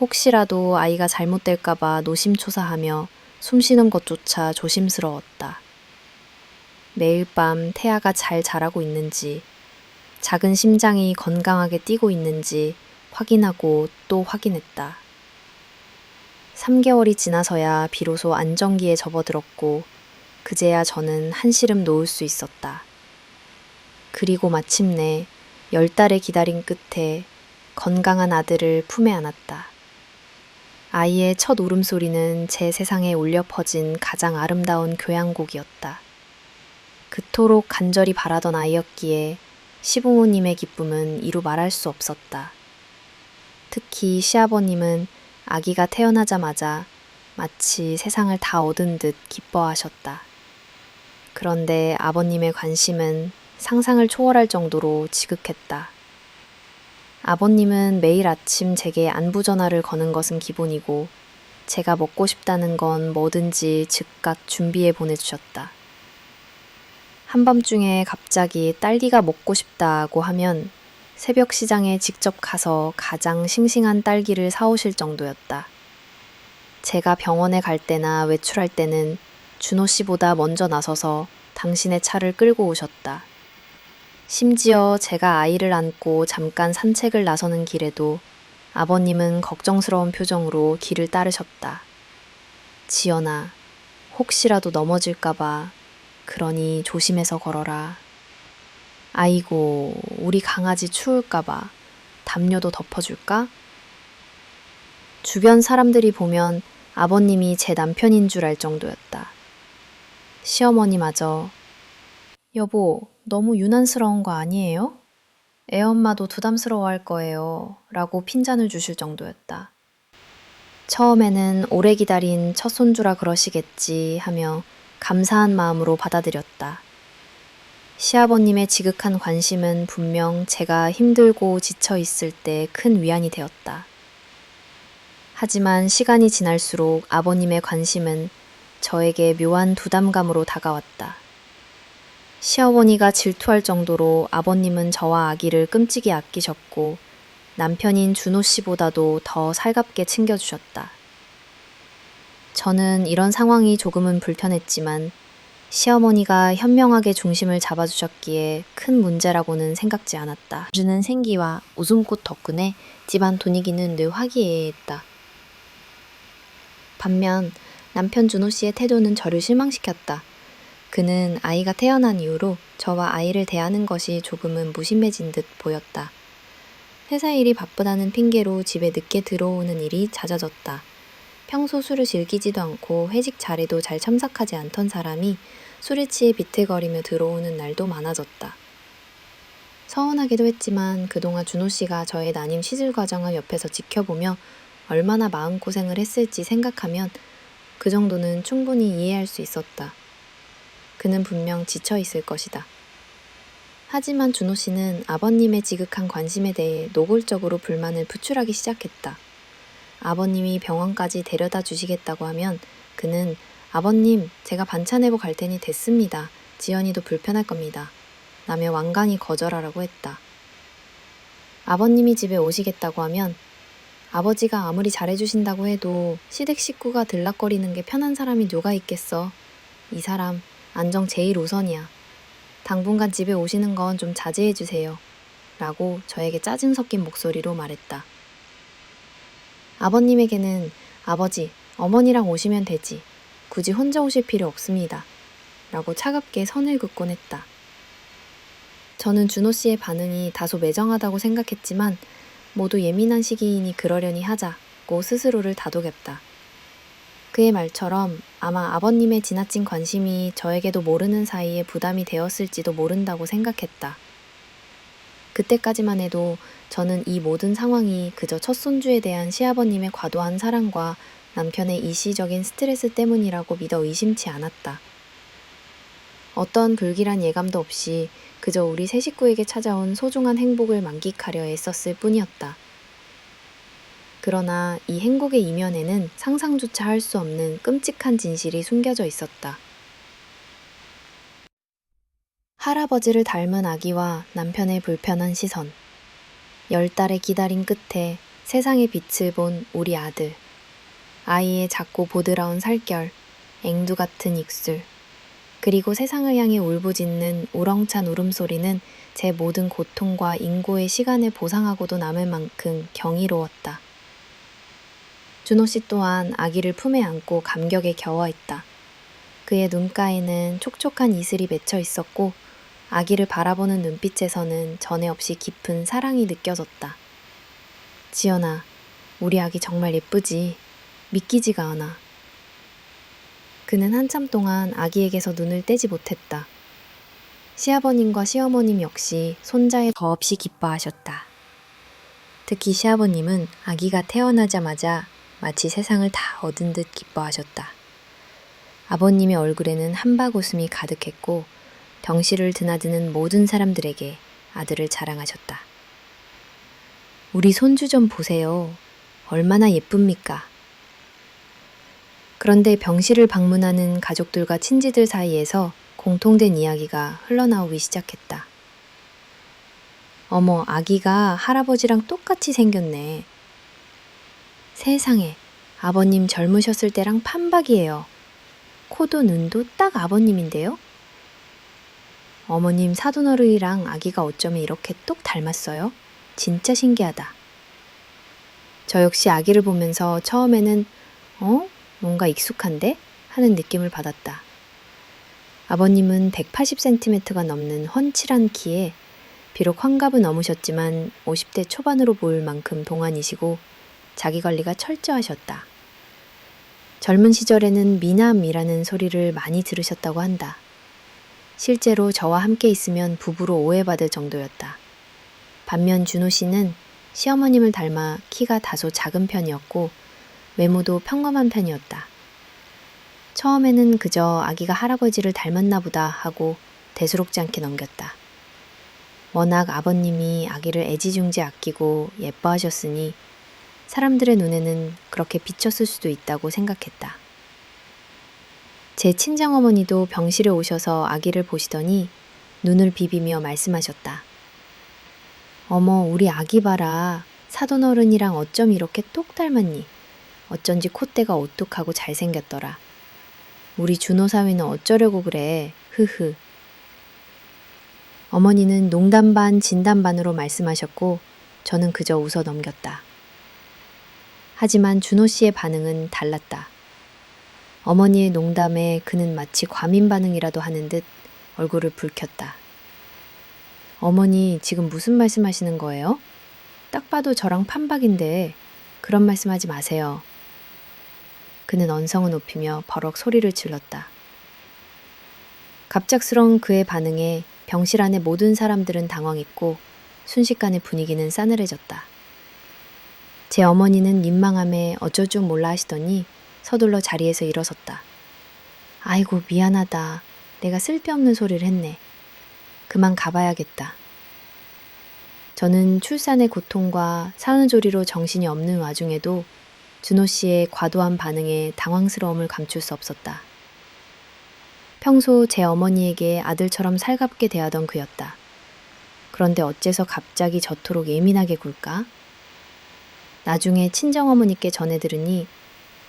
Speaker 1: 혹시라도 아이가 잘못될까봐 노심초사하며 숨쉬는 것조차 조심스러웠다. 매일 밤 태아가 잘 자라고 있는지, 작은 심장이 건강하게 뛰고 있는지 확인하고 또 확인했다. 3개월이 지나서야 비로소 안정기에 접어들었고 그제야 저는 한시름 놓을 수 있었다. 그리고 마침내 10달의 기다림 끝에 건강한 아들을 품에 안았다. 아이의 첫 울음소리는 제 세상에 울려 퍼진 가장 아름다운 교향곡이었다. 그토록 간절히 바라던 아이였기에 시부모님의 기쁨은 이루 말할 수 없었다. 특히 시아버님은 아기가 태어나자마자 마치 세상을 다 얻은 듯 기뻐하셨다. 그런데 아버님의 관심은 상상을 초월할 정도로 지극했다. 아버님은 매일 아침 제게 안부 전화를 거는 것은 기본이고 제가 먹고 싶다는 건 뭐든지 즉각 준비해 보내주셨다. 한밤중에 갑자기 딸기가 먹고 싶다고 하면 새벽 시장에 직접 가서 가장 싱싱한 딸기를 사오실 정도였다. 제가 병원에 갈 때나 외출할 때는 준호 씨보다 먼저 나서서 당신의 차를 끌고 오셨다. 심지어 제가 아이를 안고 잠깐 산책을 나서는 길에도 아버님은 걱정스러운 표정으로 길을 따르셨다. 지연아, 혹시라도 넘어질까봐 그러니 조심해서 걸어라. 아이고, 우리 강아지 추울까봐 담요도 덮어줄까? 주변 사람들이 보면 아버님이 제 남편인 줄 알 정도였다. 시어머니마저 여보, 너무 유난스러운 거 아니에요? 애엄마도 부담스러워할 거예요. 라고 핀잔을 주실 정도였다. 처음에는 오래 기다린 첫 손주라 그러시겠지 하며 감사한 마음으로 받아들였다. 시아버님의 지극한 관심은 분명 제가 힘들고 지쳐 있을 때 큰 위안이 되었다. 하지만 시간이 지날수록 아버님의 관심은 저에게 묘한 부담감으로 다가왔다. 시어머니가 질투할 정도로 아버님은 저와 아기를 끔찍이 아끼셨고 남편인 준호 씨보다도 더 살갑게 챙겨주셨다. 저는 이런 상황이 조금은 불편했지만 시어머니가 현명하게 중심을 잡아주셨기에 큰 문제라고는 생각지 않았다. 주는 생기와 웃음꽃 덕분에 집안 분위기는 늘 화기애애했다. 반면 남편 준호 씨의 태도는 저를 실망시켰다. 그는 아이가 태어난 이후로 저와 아이를 대하는 것이 조금은 무심해진 듯 보였다. 회사 일이 바쁘다는 핑계로 집에 늦게 들어오는 일이 잦아졌다. 평소 술을 즐기지도 않고 회식 자리도 잘 참석하지 않던 사람이 술에 취해 비틀거리며 들어오는 날도 많아졌다. 서운하기도 했지만 그동안 준호 씨가 저의 난임 시술 과정을 옆에서 지켜보며 얼마나 마음고생을 했을지 생각하면 그 정도는 충분히 이해할 수 있었다. 그는 분명 지쳐 있을 것이다. 하지만 준호 씨는 아버님의 지극한 관심에 대해 노골적으로 불만을 표출하기 시작했다. 아버님이 병원까지 데려다 주시겠다고 하면 그는 아버님, 제가 반찬 해보 갈 테니 됐습니다. 지연이도 불편할 겁니다. 라며 완강히 거절하라고 했다. 아버님이 집에 오시겠다고 하면 아버지가 아무리 잘해주신다고 해도 시댁 식구가 들락거리는 게 편한 사람이 누가 있겠어. 이 사람 안정 제일 우선이야. 당분간 집에 오시는 건 좀 자제해 주세요. 라고 저에게 짜증 섞인 목소리로 말했다. 아버님에게는 아버지, 어머니랑 오시면 되지. 굳이 혼자 오실 필요 없습니다. 라고 차갑게 선을 긋곤 했다. 저는 준호 씨의 반응이 다소 매정하다고 생각했지만 모두 예민한 시기이니 그러려니 하자고 스스로를 다독였다. 그의 말처럼 아마 아버님의 지나친 관심이 저에게도 모르는 사이에 부담이 되었을지도 모른다고 생각했다. 그때까지만 해도 저는 이 모든 상황이 그저 첫 손주에 대한 시아버님의 과도한 사랑과 남편의 일시적인 스트레스 때문이라고 믿어 의심치 않았다. 어떤 불길한 예감도 없이 그저 우리 세 식구에게 찾아온 소중한 행복을 만끽하려 애썼을 뿐이었다. 그러나 이 행복의 이면에는 상상조차 할 수 없는 끔찍한 진실이 숨겨져 있었다. 할아버지를 닮은 아기와 남편의 불편한 시선, 10달의 기다림 끝에 세상의 빛을 본 우리 아들, 아이의 작고 보드라운 살결, 앵두 같은 입술, 그리고 세상을 향해 울부짖는 우렁찬 울음소리는 제 모든 고통과 인고의 시간을 보상하고도 남을 만큼 경이로웠다. 준호 씨 또한 아기를 품에 안고 감격에 겨워했다. 그의 눈가에는 촉촉한 이슬이 맺혀 있었고 아기를 바라보는 눈빛에서는 전에 없이 깊은 사랑이 느껴졌다. 지연아, 우리 아기 정말 예쁘지? 믿기지가 않아. 그는 한참 동안 아기에게서 눈을 떼지 못했다. 시아버님과 시어머님 역시 손자에 더없이 기뻐하셨다. 특히 시아버님은 아기가 태어나자마자 마치 세상을 다 얻은 듯 기뻐하셨다. 아버님의 얼굴에는 한박 웃음이 가득했고 병실을 드나드는 모든 사람들에게 아들을 자랑하셨다. 우리 손주 좀 보세요. 얼마나 예쁩니까? 그런데 병실을 방문하는 가족들과 친지들 사이에서 공통된 이야기가 흘러나오기 시작했다. 어머, 아기가 할아버지랑 똑같이 생겼네. 세상에, 아버님 젊으셨을 때랑 판박이에요. 코도 눈도 딱 아버님인데요? 어머님 사돈어른이랑 아기가 어쩌면 이렇게 똑 닮았어요? 진짜 신기하다. 저 역시 아기를 보면서 처음에는 뭔가 익숙한데? 하는 느낌을 받았다. 아버님은 180cm가 넘는 훤칠한 키에 비록 환갑은 넘으셨지만 50대 초반으로 보일 만큼 동안이시고 자기 관리가 철저하셨다. 젊은 시절에는 미남이라는 소리를 많이 들으셨다고 한다. 실제로 저와 함께 있으면 부부로 오해받을 정도였다. 반면 준호 씨는 시어머님을 닮아 키가 다소 작은 편이었고 외모도 평범한 편이었다. 처음에는 그저 아기가 할아버지를 닮았나 보다 하고 대수롭지 않게 넘겼다. 워낙 아버님이 아기를 애지중지 아끼고 예뻐하셨으니 사람들의 눈에는 그렇게 비쳤을 수도 있다고 생각했다. 제 친정어머니도 병실에 오셔서 아기를 보시더니 눈을 비비며 말씀하셨다. 어머, 우리 아기 봐라. 사돈어른이랑 어쩜 이렇게 똑 닮았니? 어쩐지 콧대가 오똑하고 잘생겼더라. 우리 준호 사위는 어쩌려고 그래. 흐흐. 어머니는 농담 반 진담 반으로 말씀하셨고 저는 그저 웃어 넘겼다. 하지만 준호 씨의 반응은 달랐다. 어머니의 농담에 그는 마치 과민 반응이라도 하는 듯 얼굴을 붉혔다. 어머니, 지금 무슨 말씀하시는 거예요? 딱 봐도 저랑 판박인데 그런 말씀하지 마세요. 그는 언성을 높이며 버럭 소리를 질렀다. 갑작스러운 그의 반응에 병실 안의 모든 사람들은 당황했고 순식간에 분위기는 싸늘해졌다. 제 어머니는 민망함에 어쩔 줄 몰라 하시더니 서둘러 자리에서 일어섰다. 아이고, 미안하다. 내가 쓸데없는 소리를 했네. 그만 가봐야겠다. 저는 출산의 고통과 산후조리로 정신이 없는 와중에도 준호 씨의 과도한 반응에 당황스러움을 감출 수 없었다. 평소 제 어머니에게 아들처럼 살갑게 대하던 그였다. 그런데 어째서 갑자기 저토록 예민하게 굴까? 나중에 친정어머니께 전해 들으니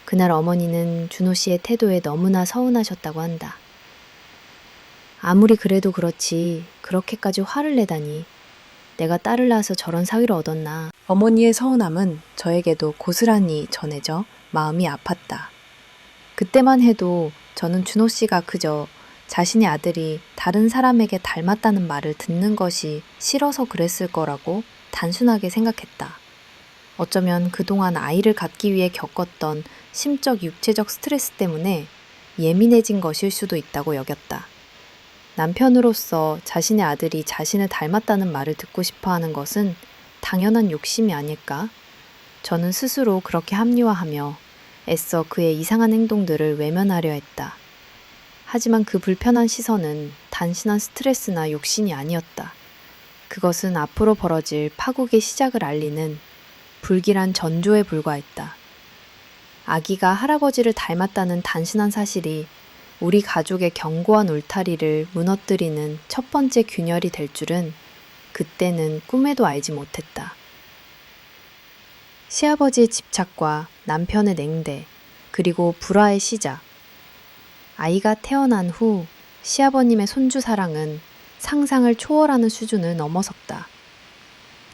Speaker 1: 그날 어머니는 준호 씨의 태도에 너무나 서운하셨다고 한다. 아무리 그래도 그렇지 그렇게까지 화를 내다니. 내가 딸을 낳아서 저런 사위를 얻었나.
Speaker 2: 어머니의 서운함은 저에게도 고스란히 전해져 마음이 아팠다. 그때만 해도 저는 준호 씨가 그저 자신의 아들이 다른 사람에게 닮았다는 말을 듣는 것이 싫어서 그랬을 거라고 단순하게 생각했다. 어쩌면 그동안 아이를 갖기 위해 겪었던 심적 육체적 스트레스 때문에 예민해진 것일 수도 있다고 여겼다. 남편으로서 자신의 아들이 자신을 닮았다는 말을 듣고 싶어 하는 것은 당연한 욕심이 아닐까? 저는 스스로 그렇게 합리화하며 애써 그의 이상한 행동들을 외면하려 했다. 하지만 그 불편한 시선은 단순한 스트레스나 욕심이 아니었다. 그것은 앞으로 벌어질 파국의 시작을 알리는 불길한 전조에 불과했다. 아기가 할아버지를 닮았다는 단순한 사실이 우리 가족의 견고한 울타리를 무너뜨리는 첫 번째 균열이 될 줄은 그때는 꿈에도 알지 못했다. 시아버지의 집착과 남편의 냉대, 그리고 불화의 시작. 아이가 태어난 후 시아버님의 손주 사랑은 상상을 초월하는 수준을 넘어섰다.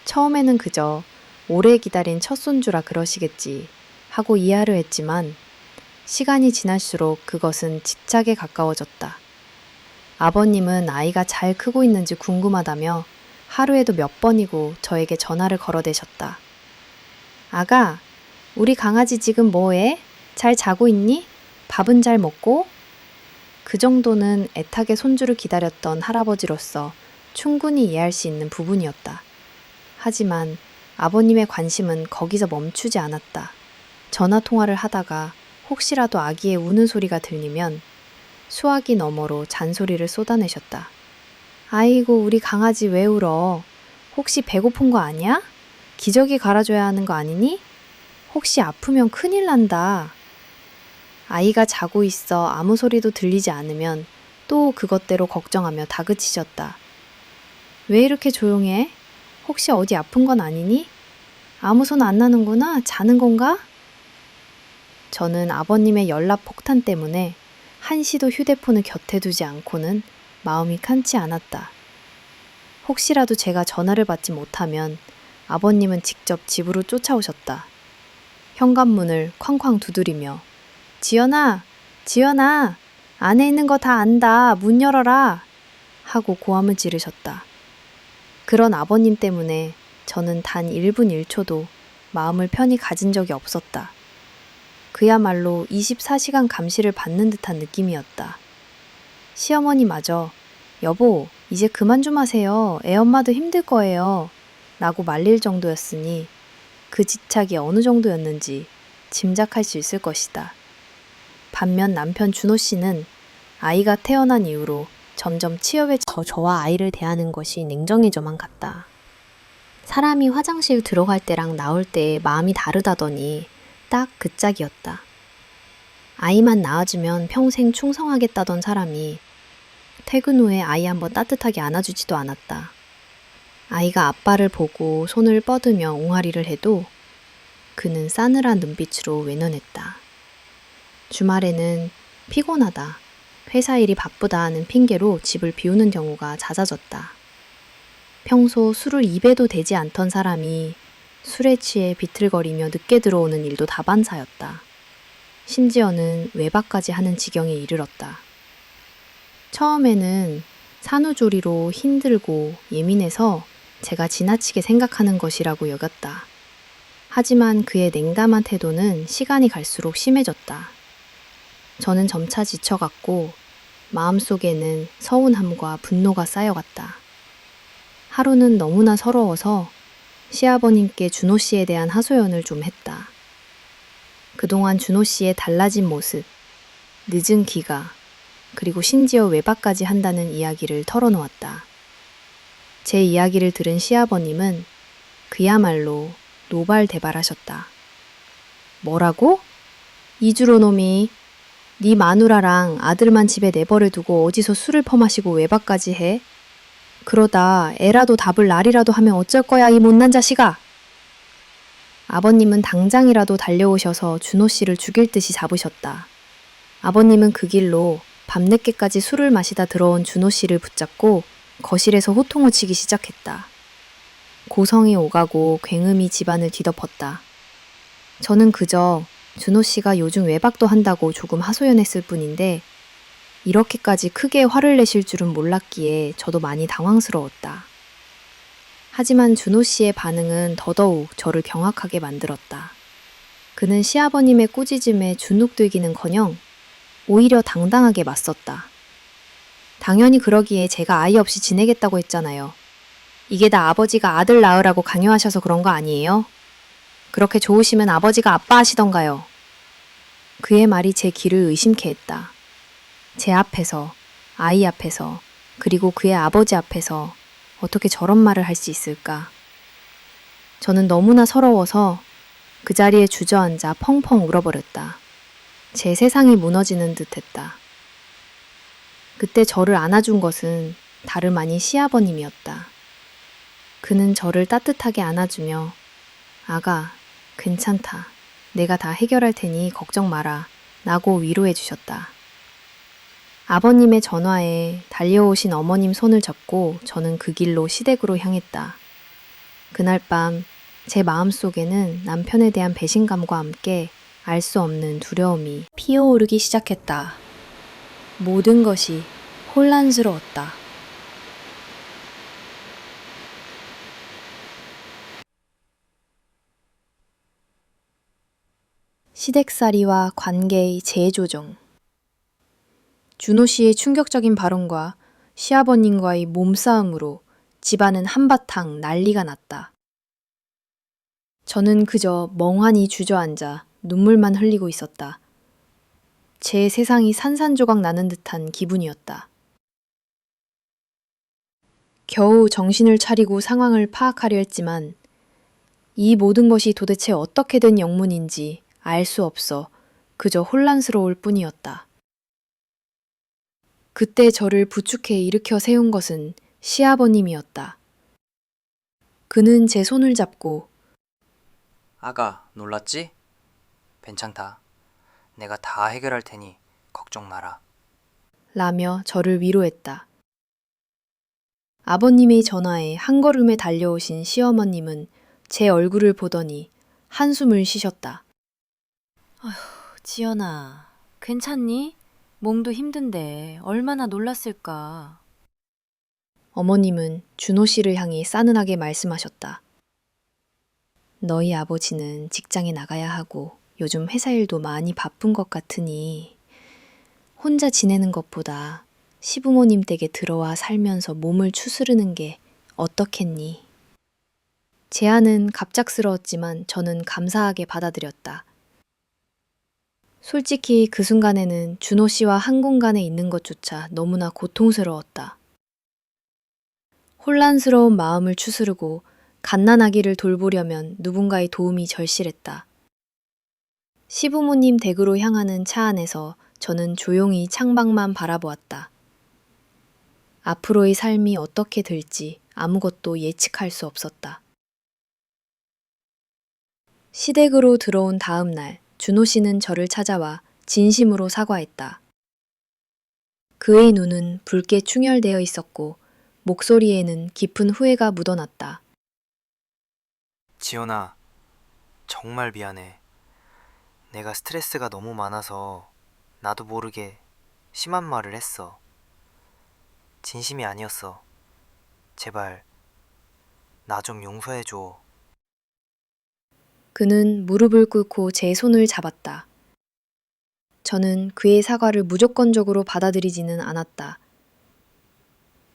Speaker 2: 처음에는 그저 오래 기다린 첫 손주라 그러시겠지 하고 이해하려 했지만 시간이 지날수록 그것은 집착에 가까워졌다. 아버님은 아이가 잘 크고 있는지 궁금하다며 하루에도 몇 번이고 저에게 전화를 걸어대셨다. 아가, 우리 강아지 지금 뭐해? 잘 자고 있니? 밥은 잘 먹고? 그 정도는 애타게 손주를 기다렸던 할아버지로서 충분히 이해할 수 있는 부분이었다. 하지만 아버님의 관심은 거기서 멈추지 않았다. 전화 통화를 하다가 혹시라도 아기의 우는 소리가 들리면 수화기 너머로 잔소리를 쏟아내셨다. 아이고, 우리 강아지 왜 울어? 혹시 배고픈 거 아니야? 기저귀 갈아줘야 하는 거 아니니? 혹시 아프면 큰일 난다. 아이가 자고 있어 아무 소리도 들리지 않으면 또 그것대로 걱정하며 다그치셨다. 왜 이렇게 조용해? 혹시 어디 아픈 건 아니니? 아무 손 안 나는구나. 자는 건가? 저는 아버님의 연락 폭탄 때문에 한시도 휴대폰을 곁에 두지 않고는 마음이 칸치 않았다. 혹시라도 제가 전화를 받지 못하면 아버님은 직접 집으로 쫓아오셨다. 현관문을 쾅쾅 두드리며 지연아, 지연아, 안에 있는 거 다 안다. 문 열어라. 하고 고함을 지르셨다. 그런 아버님 때문에 저는 단 1분 1초도 마음을 편히 가진 적이 없었다. 그야말로 24시간 감시를 받는 듯한 느낌이었다. 시어머니마저 여보, 이제 그만 좀 하세요. 애엄마도 힘들 거예요. 라고 말릴 정도였으니 그 집착이 어느 정도였는지 짐작할 수 있을 것이다. 반면 남편 준호 씨는 아이가 태어난 이후로 점점 치여져 저와 아이를 대하는 것이 냉정해져만 갔다. 사람이 화장실 들어갈 때랑 나올 때의 마음이 다르다더니 딱 그 짝이었다. 아이만 낳아주면 평생 충성하겠다던 사람이 퇴근 후에 아이 한번 따뜻하게 안아주지도 않았다. 아이가 아빠를 보고 손을 뻗으며 옹알이를 해도 그는 싸늘한 눈빛으로 외면했다. 주말에는 피곤하다, 회사 일이 바쁘다 하는 핑계로 집을 비우는 경우가 잦아졌다. 평소 술을 입에도 대지 않던 사람이 술에 취해 비틀거리며 늦게 들어오는 일도 다반사였다. 심지어는 외박까지 하는 지경에 이르렀다. 처음에는 산후조리로 힘들고 예민해서 제가 지나치게 생각하는 것이라고 여겼다. 하지만 그의 냉담한 태도는 시간이 갈수록 심해졌다. 저는 점차 지쳐갔고 마음속에는 서운함과 분노가 쌓여갔다. 하루는 너무나 서러워서 시아버님께 준호 씨에 대한 하소연을 좀 했다. 그동안 준호 씨의 달라진 모습, 늦은 귀가, 그리고 심지어 외박까지 한다는 이야기를 털어놓았다. 제 이야기를 들은 시아버님은 그야말로 노발대발하셨다. 뭐라고? 이주로 놈이 네 마누라랑 아들만 집에 내버려 두고 어디서 술을 퍼마시고 외박까지 해? 그러다 애라도 답을 날이라도 하면 어쩔 거야, 이 못난 자식아! 아버님은 당장이라도 달려오셔서 준호 씨를 죽일 듯이 잡으셨다. 아버님은 그 길로 밤늦게까지 술을 마시다 들어온 준호 씨를 붙잡고 거실에서 호통을 치기 시작했다. 고성이 오가고 굉음이 집안을 뒤덮었다. 저는 그저 준호 씨가 요즘 외박도 한다고 조금 하소연했을 뿐인데 이렇게까지 크게 화를 내실 줄은 몰랐기에 저도 많이 당황스러웠다. 하지만 준호 씨의 반응은 더더욱 저를 경악하게 만들었다. 그는 시아버님의 꾸짖음에 주눅들기는커녕 오히려 당당하게 맞섰다. 당연히 그러기에 제가 아이 없이 지내겠다고 했잖아요. 이게 다 아버지가 아들 낳으라고 강요하셔서 그런 거 아니에요? 그렇게 좋으시면 아버지가 아빠 하시던가요. 그의 말이 제 귀를 의심케 했다. 제 앞에서, 아이 앞에서, 그리고 그의 아버지 앞에서 어떻게 저런 말을 할 수 있을까? 저는 너무나 서러워서 그 자리에 주저앉아 펑펑 울어버렸다. 제 세상이 무너지는 듯했다. 그때 저를 안아준 것은 다름 아닌 시아버님이었다. 그는 저를 따뜻하게 안아주며 아가, 괜찮다. 내가 다 해결할 테니 걱정 마라. 라고 위로해 주셨다. 아버님의 전화에 달려오신 어머님 손을 잡고 저는 그 길로 시댁으로 향했다. 그날 밤 제 마음속에는 남편에 대한 배신감과 함께 알 수 없는 두려움이 피어오르기 시작했다. 모든 것이 혼란스러웠다. 시댁살이와 관계의 재조정. 준호 씨의 충격적인 발언과 시아버님과의 몸싸움으로 집안은 한바탕 난리가 났다. 저는 그저 멍하니 주저앉아 눈물만 흘리고 있었다. 제 세상이 산산조각 나는 듯한 기분이었다. 겨우 정신을 차리고 상황을 파악하려 했지만 이 모든 것이 도대체 어떻게 된 영문인지 알 수 없어 그저 혼란스러울 뿐이었다. 그때 저를 부축해 일으켜 세운 것은 시아버님이었다. 그는 제 손을 잡고
Speaker 3: 아가, 놀랐지? 괜찮다. 내가 다 해결할 테니 걱정 마라.
Speaker 2: 라며 저를 위로했다. 아버님의 전화에 한 걸음에 달려오신 시어머님은 제 얼굴을 보더니 한숨을 쉬셨다.
Speaker 1: 지연아, 괜찮니? 몸도 힘든데 얼마나 놀랐을까?
Speaker 2: 어머님은 준호 씨를 향해 싸늘하게 말씀하셨다. 너희 아버지는 직장에 나가야 하고 요즘 회사 일도 많이 바쁜 것 같으니 혼자 지내는 것보다 시부모님 댁에 들어와 살면서 몸을 추스르는 게 어떻겠니? 제안은 갑작스러웠지만 저는 감사하게 받아들였다. 솔직히 그 순간에는 준호 씨와 한 공간에 있는 것조차 너무나 고통스러웠다. 혼란스러운 마음을 추스르고 갓난아기를 돌보려면 누군가의 도움이 절실했다. 시부모님 댁으로 향하는 차 안에서 저는 조용히 창밖만 바라보았다. 앞으로의 삶이 어떻게 될지 아무것도 예측할 수 없었다. 시댁으로 들어온 다음 날, 준호 씨는 저를 찾아와 진심으로 사과했다. 그의 눈은 붉게 충혈되어 있었고 목소리에는 깊은 후회가 묻어났다.
Speaker 3: 지연아, 정말 미안해. 내가 스트레스가 너무 많아서 나도 모르게 심한 말을 했어. 진심이 아니었어. 제발 나 좀 용서해줘.
Speaker 2: 그는 무릎을 꿇고 제 손을 잡았다. 저는 그의 사과를 무조건적으로 받아들이지는 않았다.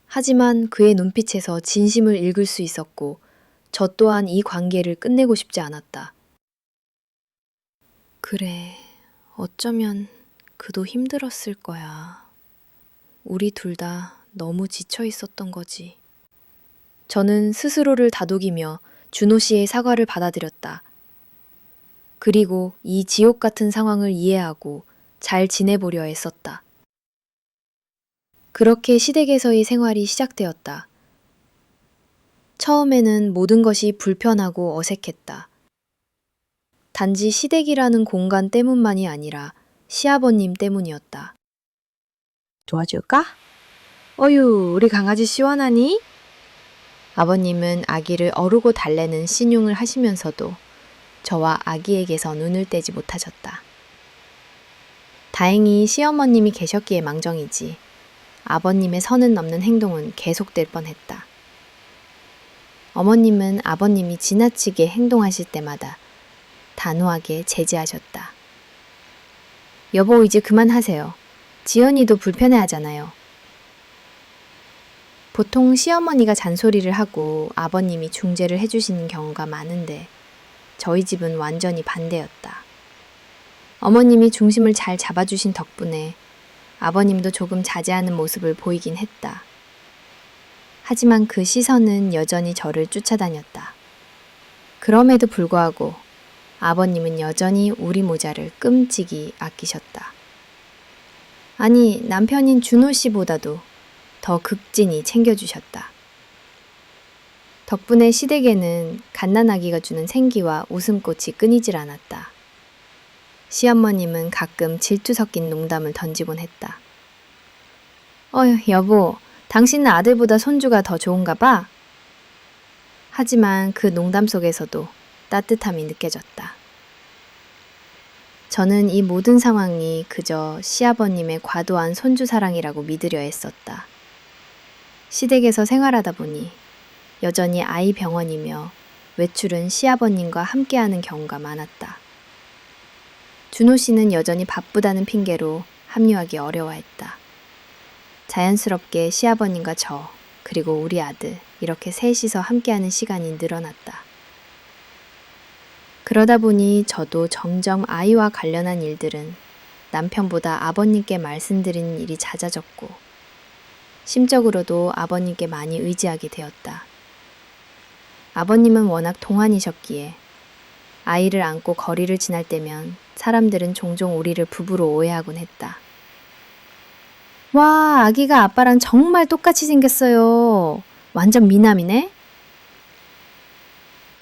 Speaker 2: 하지만 그의 눈빛에서 진심을 읽을 수 있었고 저 또한 이 관계를 끝내고 싶지 않았다. 그래, 어쩌면 그도 힘들었을 거야. 우리 둘 다 너무 지쳐 있었던 거지. 저는 스스로를 다독이며 준호 씨의 사과를 받아들였다. 그리고 이 지옥 같은 상황을 이해하고 잘 지내보려 애썼다. 그렇게 시댁에서의 생활이 시작되었다. 처음에는 모든 것이 불편하고 어색했다. 단지 시댁이라는 공간 때문만이 아니라 시아버님 때문이었다.
Speaker 4: 도와줄까? 어유, 우리 강아지 시원하니?
Speaker 2: 아버님은 아기를 어르고 달래는 신용을 하시면서도 저와 아기에게서 눈을 떼지 못하셨다. 다행히 시어머님이 계셨기에 망정이지 아버님의 선을 넘는 행동은 계속될 뻔했다. 어머님은 아버님이 지나치게 행동하실 때마다 단호하게 제지하셨다. 여보, 이제 그만하세요. 지연이도 불편해하잖아요. 보통 시어머니가 잔소리를 하고 아버님이 중재를 해주시는 경우가 많은데 저희 집은 완전히 반대였다. 어머님이 중심을 잘 잡아주신 덕분에 아버님도 조금 자제하는 모습을 보이긴 했다. 하지만 그 시선은 여전히 저를 쫓아다녔다. 그럼에도 불구하고 아버님은 여전히 우리 모자를 끔찍이 아끼셨다. 아니, 남편인 준호 씨보다도 더 극진히 챙겨주셨다. 덕분에 시댁에는 갓난아기가 주는 생기와 웃음꽃이 끊이질 않았다. 시어머님은 가끔 질투 섞인 농담을 던지곤 했다. 어휴, 여보, 당신은 아들보다 손주가 더 좋은가 봐? 하지만 그 농담 속에서도 따뜻함이 느껴졌다. 저는 이 모든 상황이 그저 시아버님의 과도한 손주 사랑이라고 믿으려 했었다. 시댁에서 생활하다 보니 여전히 아이 병원이며 외출은 시아버님과 함께하는 경우가 많았다. 준호 씨는 여전히 바쁘다는 핑계로 합류하기 어려워했다. 자연스럽게 시아버님과 저, 그리고 우리 아들, 이렇게 셋이서 함께하는 시간이 늘어났다. 그러다 보니 저도 점점 아이와 관련한 일들은 남편보다 아버님께 말씀드리는 일이 잦아졌고, 심적으로도 아버님께 많이 의지하게 되었다. 아버님은 워낙 동안이셨기에 아이를 안고 거리를 지날 때면 사람들은 종종 우리를 부부로 오해하곤 했다. 와, 아기가 아빠랑 정말 똑같이 생겼어요. 완전 미남이네?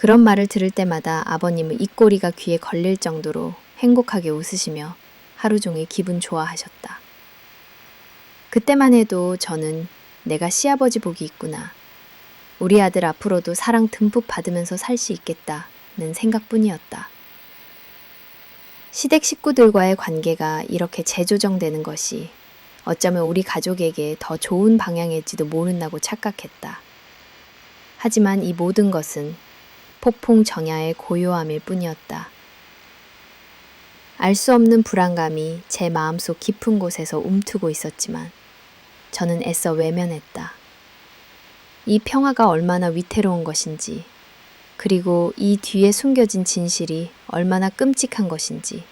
Speaker 2: 그런 말을 들을 때마다 아버님은 입꼬리가 귀에 걸릴 정도로 행복하게 웃으시며 하루 종일 기분 좋아하셨다. 그때만 해도 저는 내가 시아버지 복이 있구나. 우리 아들 앞으로도 사랑 듬뿍 받으면서 살 수 있겠다는 생각뿐이었다. 시댁 식구들과의 관계가 이렇게 재조정되는 것이 어쩌면 우리 가족에게 더 좋은 방향일지도 모른다고 착각했다. 하지만 이 모든 것은 폭풍정야의 고요함일 뿐이었다. 알 수 없는 불안감이 제 마음속 깊은 곳에서 움트고 있었지만 저는 애써 외면했다. 이 평화가 얼마나 위태로운 것인지, 그리고 이 뒤에 숨겨진 진실이 얼마나 끔찍한 것인지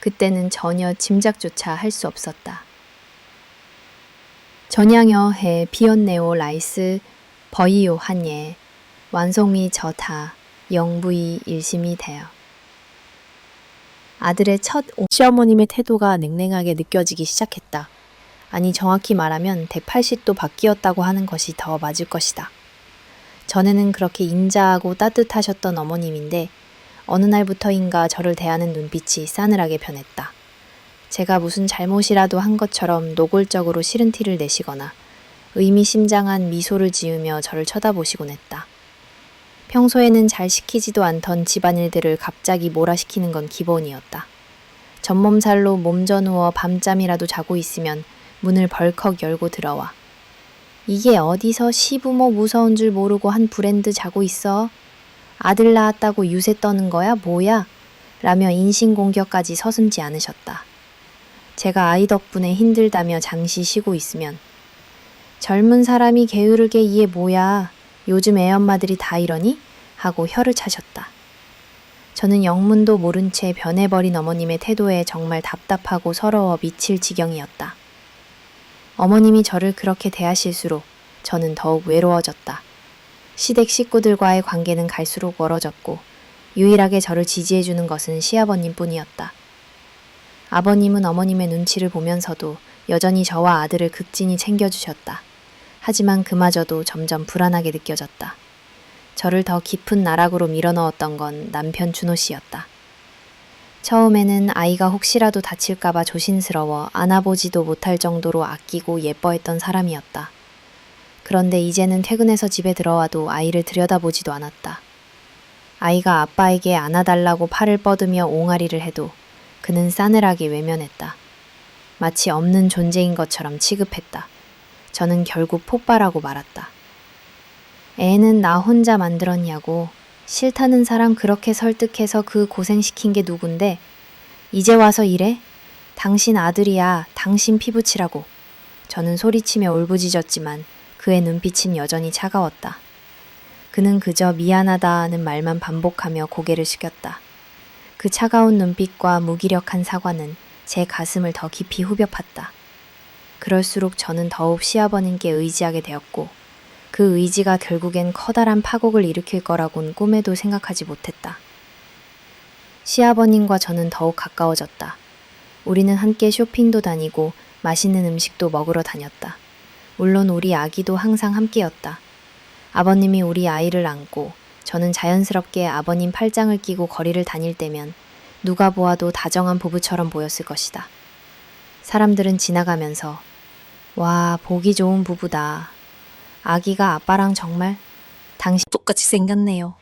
Speaker 2: 그때는 전혀 짐작조차 할 수 없었다. 전향여 해 비었네오 라이스 버이요 한예 완송이 저타 영부이 일심이 되어. 아들의 첫
Speaker 4: 시어머님의 태도가 냉랭하게 느껴지기 시작했다. 아니, 정확히 말하면 180도 바뀌었다고 하는 것이 더 맞을 것이다. 전에는 그렇게 인자하고 따뜻하셨던 어머님인데 어느 날부터인가 저를 대하는 눈빛이 싸늘하게 변했다. 제가 무슨 잘못이라도 한 것처럼 노골적으로 싫은 티를 내시거나 의미심장한 미소를 지으며 저를 쳐다보시곤 했다. 평소에는 잘 시키지도 않던 집안일들을 갑자기 몰아시키는 건 기본이었다. 전몸살로 몸져 누워 밤잠이라도 자고 있으면 문을 벌컥 열고 들어와. 이게 어디서 시부모 무서운 줄 모르고 한 브랜드 자고 있어? 아들 낳았다고 유세 떠는 거야? 뭐야? 라며 인신공격까지 서슴지 않으셨다. 제가 아이 덕분에 힘들다며 잠시 쉬고 있으면 젊은 사람이 게으르게 이게 뭐야? 요즘 애엄마들이 다 이러니? 하고 혀를 차셨다. 저는 영문도 모른 채 변해버린 어머님의 태도에 정말 답답하고 서러워 미칠 지경이었다. 어머님이 저를 그렇게 대하실수록 저는 더욱 외로워졌다. 시댁 식구들과의 관계는 갈수록 멀어졌고 유일하게 저를 지지해주는 것은 시아버님뿐이었다. 아버님은 어머님의 눈치를 보면서도 여전히 저와 아들을 극진히 챙겨주셨다. 하지만 그마저도 점점 불안하게 느껴졌다. 저를 더 깊은 나락으로 밀어넣었던 건 남편 준호 씨였다. 처음에는 아이가 혹시라도 다칠까봐 조심스러워 안아보지도 못할 정도로 아끼고 예뻐했던 사람이었다. 그런데 이제는 퇴근해서 집에 들어와도 아이를 들여다보지도 않았다. 아이가 아빠에게 안아달라고 팔을 뻗으며 옹알이를 해도 그는 싸늘하게 외면했다. 마치 없는 존재인 것처럼 취급했다. 저는 결국 폭발하고 말았다. 애는 나 혼자 만들었냐고. 싫다는 사람 그렇게 설득해서 그 고생시킨 게 누군데? 이제 와서 이래? 당신 아들이야. 당신 피부치라고. 저는 소리치며 울부짖었지만 그의 눈빛은 여전히 차가웠다. 그는 그저 미안하다는 말만 반복하며 고개를 숙였다. 그 차가운 눈빛과 무기력한 사과는 제 가슴을 더 깊이 후벼 팠다. 그럴수록 저는 더욱 시아버님께 의지하게 되었고 그 의지가 결국엔 커다란 파국을 일으킬 거라곤 꿈에도 생각하지 못했다. 시아버님과 저는 더욱 가까워졌다. 우리는 함께 쇼핑도 다니고 맛있는 음식도 먹으러 다녔다. 물론 우리 아기도 항상 함께였다. 아버님이 우리 아이를 안고 저는 자연스럽게 아버님 팔짱을 끼고 거리를 다닐 때면 누가 보아도 다정한 부부처럼 보였을 것이다. 사람들은 지나가면서 와, 보기 좋은 부부다. 아기가 아빠랑 정말 당신 똑같이 생겼네요.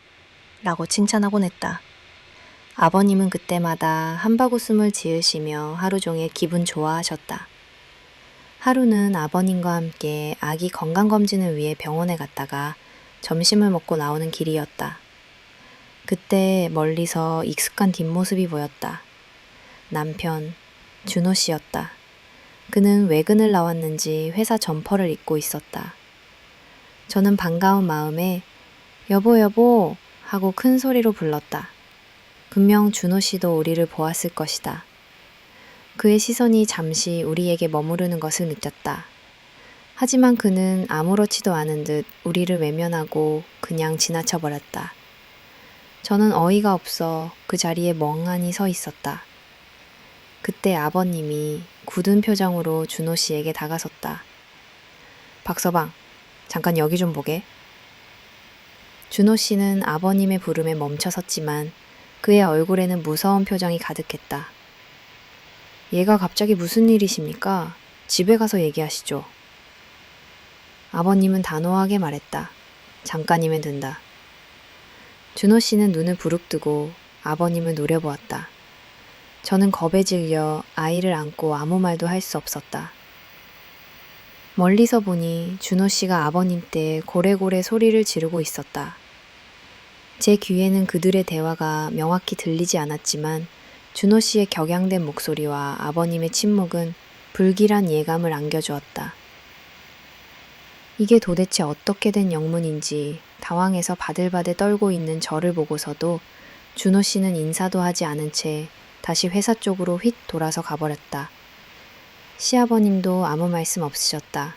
Speaker 4: 라고 칭찬하곤 했다. 아버님은 그때마다 한바구음을 지으시며 하루 종일 기분 좋아하셨다. 하루는 아버님과 함께 아기 건강검진을 위해 병원에 갔다가 점심을 먹고 나오는 길이었다. 그때 멀리서 익숙한 뒷모습이 보였다. 남편, 준호 씨였다. 그는 외근을 나왔는지 회사 점퍼를 입고 있었다. 저는 반가운 마음에 여보 여보 하고 큰 소리로 불렀다. 분명 준호 씨도 우리를 보았을 것이다. 그의 시선이 잠시 우리에게 머무르는 것을 느꼈다. 하지만 그는 아무렇지도 않은 듯 우리를 외면하고 그냥 지나쳐 버렸다. 저는 어이가 없어 그 자리에 멍하니 서 있었다. 그때 아버님이 굳은 표정으로 준호 씨에게 다가섰다. 박서방, 잠깐 여기 좀 보게.
Speaker 1: 준호 씨는 아버님의 부름에 멈춰섰지만 그의 얼굴에는 무서운 표정이 가득했다. 얘가 갑자기 무슨 일이십니까? 집에 가서 얘기하시죠. 아버님은 단호하게 말했다. 잠깐이면 된다. 준호 씨는 눈을 부릅뜨고 아버님을 노려보았다. 저는 겁에 질려 아이를 안고 아무 말도 할 수 없었다. 멀리서 보니 준호 씨가 아버님 때 고래고래 소리를 지르고 있었다. 제 귀에는 그들의 대화가 명확히 들리지 않았지만 준호 씨의 격양된 목소리와 아버님의 침묵은 불길한 예감을 안겨주었다. 이게 도대체 어떻게 된 영문인지 당황해서 바들바들 떨고 있는 저를 보고서도 준호 씨는 인사도 하지 않은 채 다시 회사 쪽으로 휙 돌아서 가버렸다. 시아버님도 아무 말씀 없으셨다.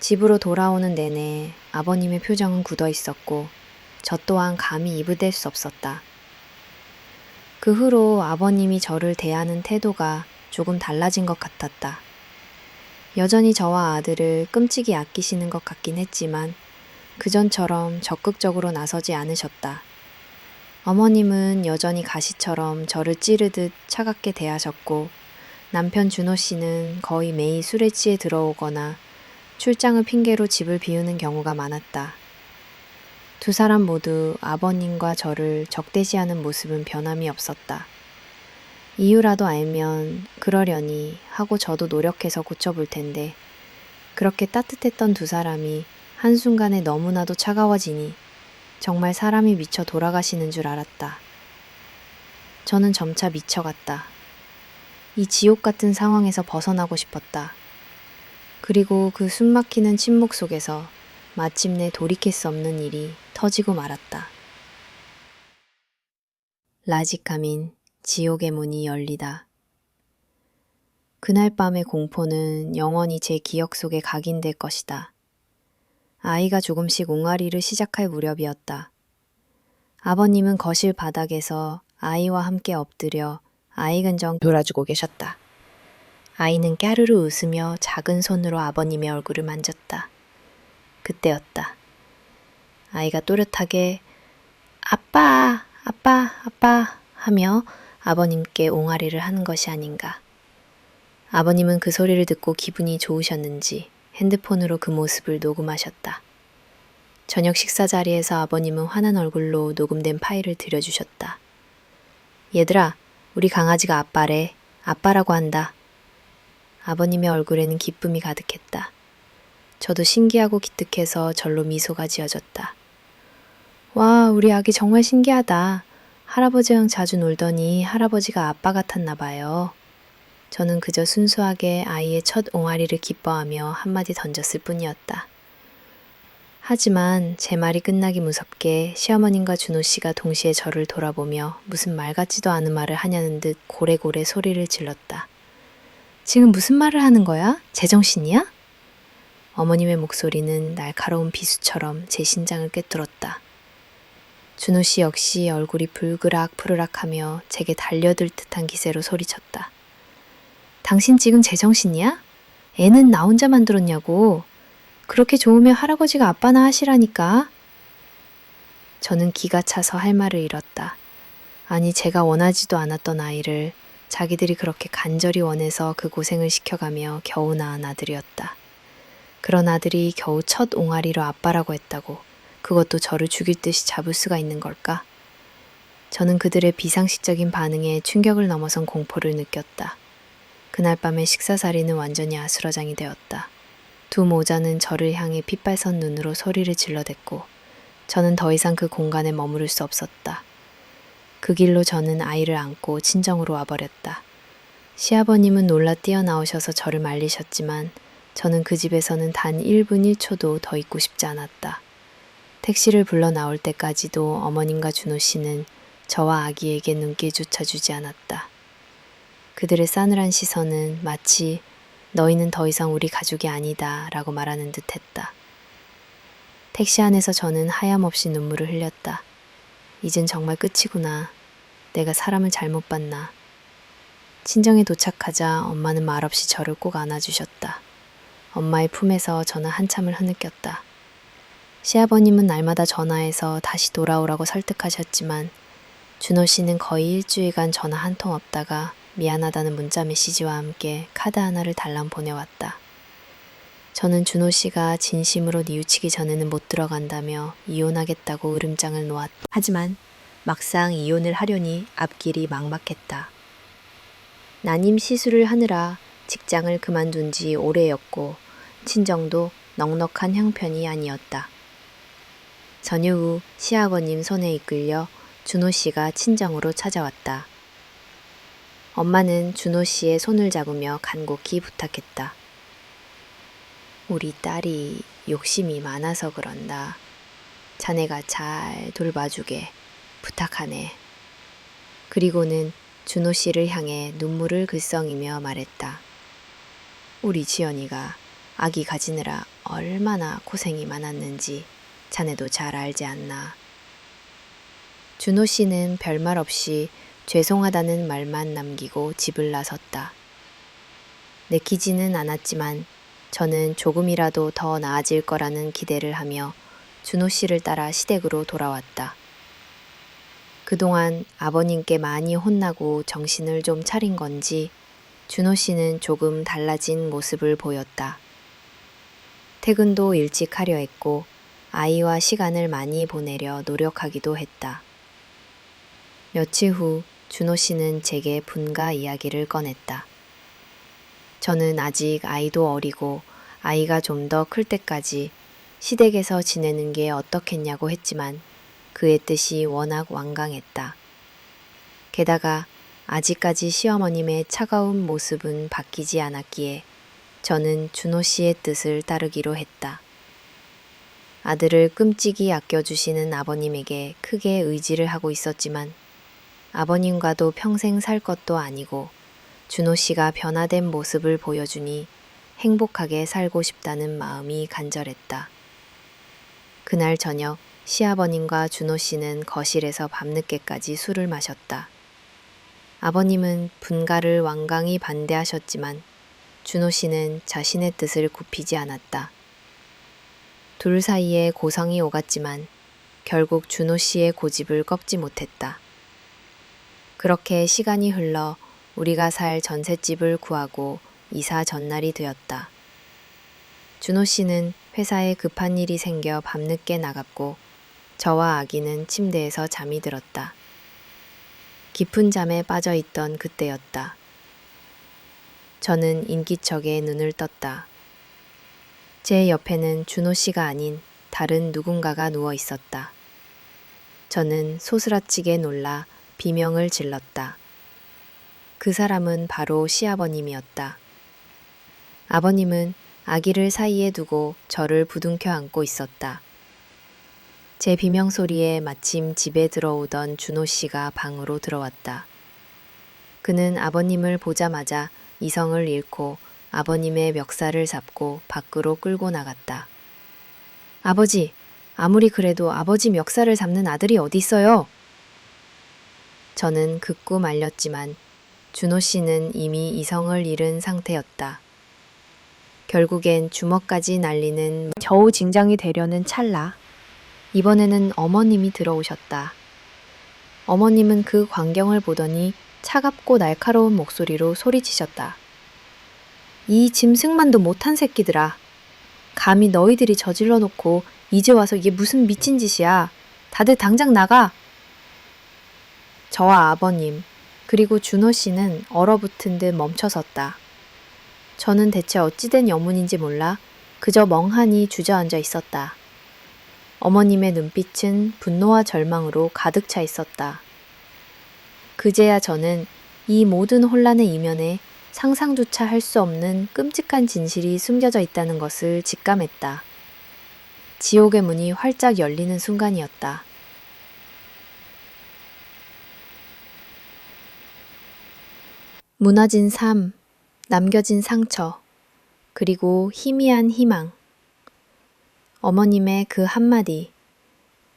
Speaker 1: 집으로 돌아오는 내내 아버님의 표정은 굳어 있었고 저 또한 감히 입을 댈 수 없었다. 그 후로 아버님이 저를 대하는 태도가 조금 달라진 것 같았다. 여전히 저와 아들을 끔찍이 아끼시는 것 같긴 했지만 그전처럼 적극적으로 나서지 않으셨다. 어머님은 여전히 가시처럼 저를 찌르듯 차갑게 대하셨고 남편 준호 씨는 거의 매일 술에 취해 들어오거나 출장을 핑계로 집을 비우는 경우가 많았다. 두 사람 모두 아버님과 저를 적대시하는 모습은 변함이 없었다. 이유라도 알면 그러려니 하고 저도 노력해서 고쳐볼 텐데 그렇게 따뜻했던 두 사람이 한순간에 너무나도 차가워지니 정말 사람이 미쳐 돌아가시는 줄 알았다. 저는 점차 미쳐갔다. 이 지옥 같은 상황에서 벗어나고 싶었다. 그리고 그 숨막히는 침묵 속에서 마침내 돌이킬 수 없는 일이 터지고 말았다. 라지카민 지옥의 문이 열리다. 그날 밤의 공포는 영원히 제 기억 속에 각인될 것이다. 아이가 조금씩 옹알이를 시작할 무렵이었다. 아버님은 거실 바닥에서 아이와 함께 엎드려 아이 근정 놀아주고 계셨다. 아이는 까르르 웃으며 작은 손으로 아버님의 얼굴을 만졌다. 그때였다. 아이가 또렷하게 아빠, 아빠, 아빠 하며 아버님께 옹알이를 하는 것이 아닌가. 아버님은 그 소리를 듣고 기분이 좋으셨는지 핸드폰으로 그 모습을 녹음하셨다. 저녁 식사 자리에서 아버님은 환한 얼굴로 녹음된 파일을 들려주셨다. 얘들아, 우리 강아지가 아빠래. 아빠라고 한다. 아버님의 얼굴에는 기쁨이 가득했다. 저도 신기하고 기특해서 절로 미소가 지어졌다. 와, 우리 아기 정말 신기하다. 할아버지랑 자주 놀더니 할아버지가 아빠 같았나 봐요. 저는 그저 순수하게 아이의 첫 옹알이를 기뻐하며 한마디 던졌을 뿐이었다. 하지만 제 말이 끝나기 무섭게 시어머님과 준호 씨가 동시에 저를 돌아보며 무슨 말 같지도 않은 말을 하냐는 듯 고래고래 소리를 질렀다. 지금 무슨 말을 하는 거야? 제정신이야? 어머님의 목소리는 날카로운 비수처럼 제 심장을 꿰뚫었다. 준호 씨 역시 얼굴이 불그락 푸르락하며 제게 달려들 듯한 기세로 소리쳤다. 당신 지금 제정신이야? 애는 나 혼자 만들었냐고. 그렇게 좋으면 할아버지가 아빠나 하시라니까. 저는 기가 차서 할 말을 잃었다. 아니, 제가 원하지도 않았던 아이를 자기들이 그렇게 간절히 원해서 그 고생을 시켜가며 겨우 낳은 아들이었다. 그런 아들이 겨우 첫 옹알이로 아빠라고 했다고 그것도 저를 죽일 듯이 잡을 수가 있는 걸까? 저는 그들의 비상식적인 반응에 충격을 넘어선 공포를 느꼈다. 그날 밤의 식사자리는 완전히 아수라장이 되었다. 두 모자는 저를 향해 핏발선 눈으로 소리를 질러댔고 저는 더 이상 그 공간에 머무를 수 없었다. 그 길로 저는 아이를 안고 친정으로 와버렸다. 시아버님은 놀라 뛰어나오셔서 저를 말리셨지만 저는 그 집에서는 단 1분 1초도 더 있고 싶지 않았다. 택시를 불러 나올 때까지도 어머님과 준호 씨는 저와 아기에게 눈길조차 주지 않았다. 그들의 싸늘한 시선은 마치 너희는 더 이상 우리 가족이 아니다 라고 말하는 듯 했다. 택시 안에서 저는 하염없이 눈물을 흘렸다. 이젠 정말 끝이구나. 내가 사람을 잘못 봤나. 친정에 도착하자 엄마는 말없이 저를 꼭 안아주셨다. 엄마의 품에서 저는 한참을 흐느꼈다.
Speaker 4: 시아버님은 날마다 전화해서 다시 돌아오라고 설득하셨지만 준호 씨는 거의 일주일간 전화 한 통 없다가 미안하다는 문자 메시지와 함께 카드 하나를 달랑 보내왔다. 저는 준호 씨가 진심으로 뉘우치기 전에는 못 들어간다며 이혼하겠다고 으름장을 놓았다. 하지만 막상 이혼을 하려니 앞길이 막막했다. 난임 시술을 하느라 직장을 그만둔 지 오래였고 친정도 넉넉한 형편이 아니었다. 전휴 후 시아버님 손에 이끌려 준호 씨가 친정으로 찾아왔다. 엄마는 준호 씨의 손을 잡으며 간곡히 부탁했다. 우리 딸이 욕심이 많아서 그런다. 자네가 잘 돌봐주게 부탁하네. 그리고는 준호 씨를 향해 눈물을 글썽이며 말했다. 우리 지연이가 아기 가지느라 얼마나 고생이 많았는지 자네도 잘 알지 않나. 준호 씨는 별말 없이 죄송하다는 말만 남기고 집을 나섰다. 내키지는 않았지만 저는 조금이라도 더 나아질 거라는 기대를 하며 준호 씨를 따라 시댁으로 돌아왔다. 그동안 아버님께 많이 혼나고 정신을 좀 차린 건지 준호 씨는 조금 달라진 모습을 보였다. 퇴근도 일찍 하려 했고 아이와 시간을 많이 보내려 노력하기도 했다. 며칠 후 준호 씨는 제게 분가 이야기를 꺼냈다. 저는 아직 아이도 어리고 아이가 좀 더 클 때까지 시댁에서 지내는 게 어떻겠냐고 했지만 그의 뜻이 워낙 완강했다. 게다가 아직까지 시어머님의 차가운 모습은 바뀌지 않았기에 저는 준호 씨의 뜻을 따르기로 했다. 아들을 끔찍이 아껴주시는 아버님에게 크게 의지를 하고 있었지만 아버님과도 평생 살 것도 아니고 준호 씨가 변화된 모습을 보여주니 행복하게 살고 싶다는 마음이 간절했다. 그날 저녁 시아버님과 준호 씨는 거실에서 밤늦게까지 술을 마셨다. 아버님은 분가를 완강히 반대하셨지만 준호 씨는 자신의 뜻을 굽히지 않았다. 둘 사이에 고성이 오갔지만 결국 준호 씨의 고집을 꺾지 못했다. 그렇게 시간이 흘러 우리가 살 전셋집을 구하고 이사 전날이 되었다. 준호 씨는 회사에 급한 일이 생겨 밤늦게 나갔고 저와 아기는 침대에서 잠이 들었다. 깊은 잠에 빠져 있던 그때였다. 저는 인기척에 눈을 떴다. 제 옆에는 준호 씨가 아닌 다른 누군가가 누워 있었다. 저는 소스라치게 놀라 비명을 질렀다. 그 사람은 바로 시아버님이었다. 아버님은 아기를 사이에 두고 저를 부둥켜 안고 있었다. 제 비명 소리에 마침 집에 들어오던 준호 씨가 방으로 들어왔다. 그는 아버님을 보자마자 이성을 잃고 아버님의 멱살을 잡고 밖으로 끌고 나갔다. 아버지, 아무리 그래도 아버지 멱살을 잡는 아들이 어디 있어요? 저는 극구 말렸지만 준호 씨는 이미 이성을 잃은 상태였다. 결국엔 주먹까지 날리는
Speaker 2: 겨우 진정이 되려는 찰나
Speaker 4: 이번에는 어머님이 들어오셨다. 어머님은 그 광경을 보더니 차갑고 날카로운 목소리로 소리치셨다. 이 짐승만도 못한 새끼들아. 감히 너희들이 저질러 놓고 이제 와서 이게 무슨 미친 짓이야. 다들 당장 나가. 저와 아버님 그리고 준호 씨는 얼어붙은 듯 멈춰섰다. 저는 대체 어찌된 여문인지 몰라 그저 멍하니 주저앉아 있었다. 어머님의 눈빛은 분노와 절망으로 가득 차 있었다. 그제야 저는 이 모든 혼란의 이면에 상상조차 할 수 없는 끔찍한 진실이 숨겨져 있다는 것을 직감했다. 지옥의 문이 활짝 열리는 순간이었다. 무너진 삶, 남겨진 상처, 그리고 희미한 희망. 어머님의 그 한마디,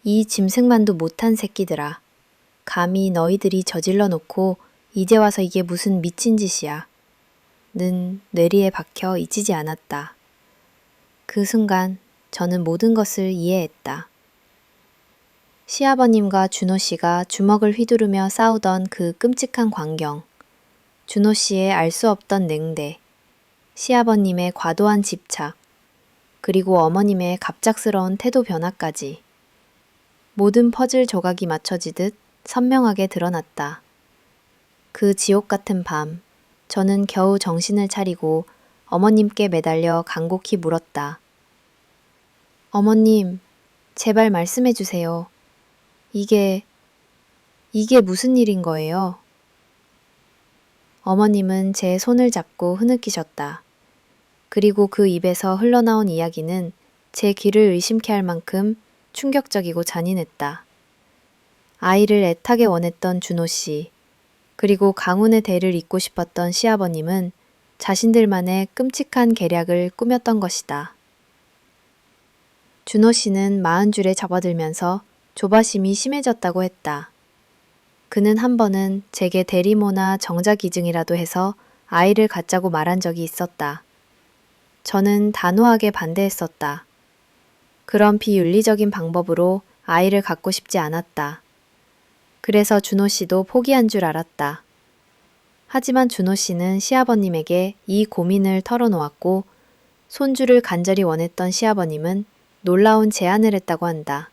Speaker 4: 이 짐승만도 못한 새끼들아. 감히 너희들이 저질러 놓고 이제 와서 이게 무슨 미친 짓이야. 는 뇌리에 박혀 잊히지 않았다. 그 순간 저는 모든 것을 이해했다. 시아버님과 준호 씨가 주먹을 휘두르며 싸우던 그 끔찍한 광경, 준호 씨의 알 수 없던 냉대, 시아버님의 과도한 집착, 그리고 어머님의 갑작스러운 태도 변화까지 모든 퍼즐 조각이 맞춰지듯 선명하게 드러났다. 그 지옥 같은 밤, 저는 겨우 정신을 차리고 어머님께 매달려 간곡히 물었다. 어머님, 제발 말씀해 주세요. 이게 무슨 일인 거예요? 어머님은 제 손을 잡고 흐느끼셨다. 그리고 그 입에서 흘러나온 이야기는 제 귀를 의심케 할 만큼 충격적이고 잔인했다. 아이를 애타게 원했던 준호 씨, 그리고 강훈의 대를 잇고 싶었던 시아버님은 자신들만의 끔찍한 계략을 꾸몄던 것이다. 준호 씨는 40줄에 접어들면서 조바심이 심해졌다고 했다. 그는 한 번은 제게 대리모나 정자기증이라도 해서 아이를 갖자고 말한 적이 있었다. 저는 단호하게 반대했었다. 그런 비윤리적인 방법으로 아이를 갖고 싶지 않았다. 그래서 준호 씨도 포기한 줄 알았다. 하지만 준호 씨는 시아버님에게 이 고민을 털어놓았고 손주를 간절히 원했던 시아버님은 놀라운 제안을 했다고 한다.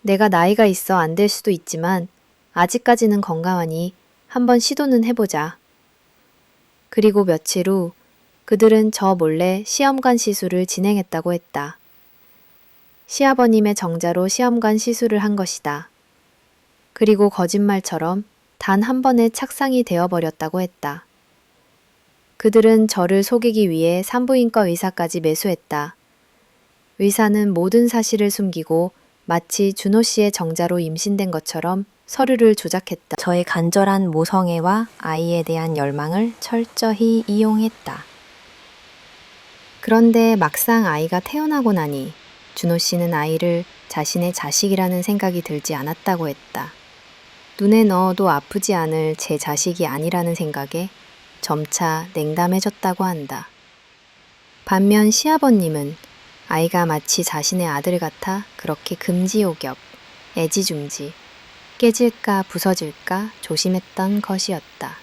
Speaker 4: 내가 나이가 있어 안 될 수도 있지만 아직까지는 건강하니 한번 시도는 해보자. 그리고 며칠 후 그들은 저 몰래 시험관 시술을 진행했다고 했다. 시아버님의 정자로 시험관 시술을 한 것이다. 그리고 거짓말처럼 단 한 번의 착상이 되어버렸다고 했다. 그들은 저를 속이기 위해 산부인과 의사까지 매수했다. 의사는 모든 사실을 숨기고 마치 준호 씨의 정자로 임신된 것처럼 서류를 조작했다. 저의 간절한 모성애와 아이에 대한 열망을 철저히 이용했다. 그런데 막상 아이가 태어나고 나니 준호 씨는 아이를 자신의 자식이라는 생각이 들지 않았다고 했다. 눈에 넣어도 아프지 않을 제 자식이 아니라는 생각에 점차 냉담해졌다고 한다. 반면 시아버님은 아이가 마치 자신의 아들 같아 그렇게 금지옥엽, 애지중지, 깨질까 부서질까 조심했던 것이었다.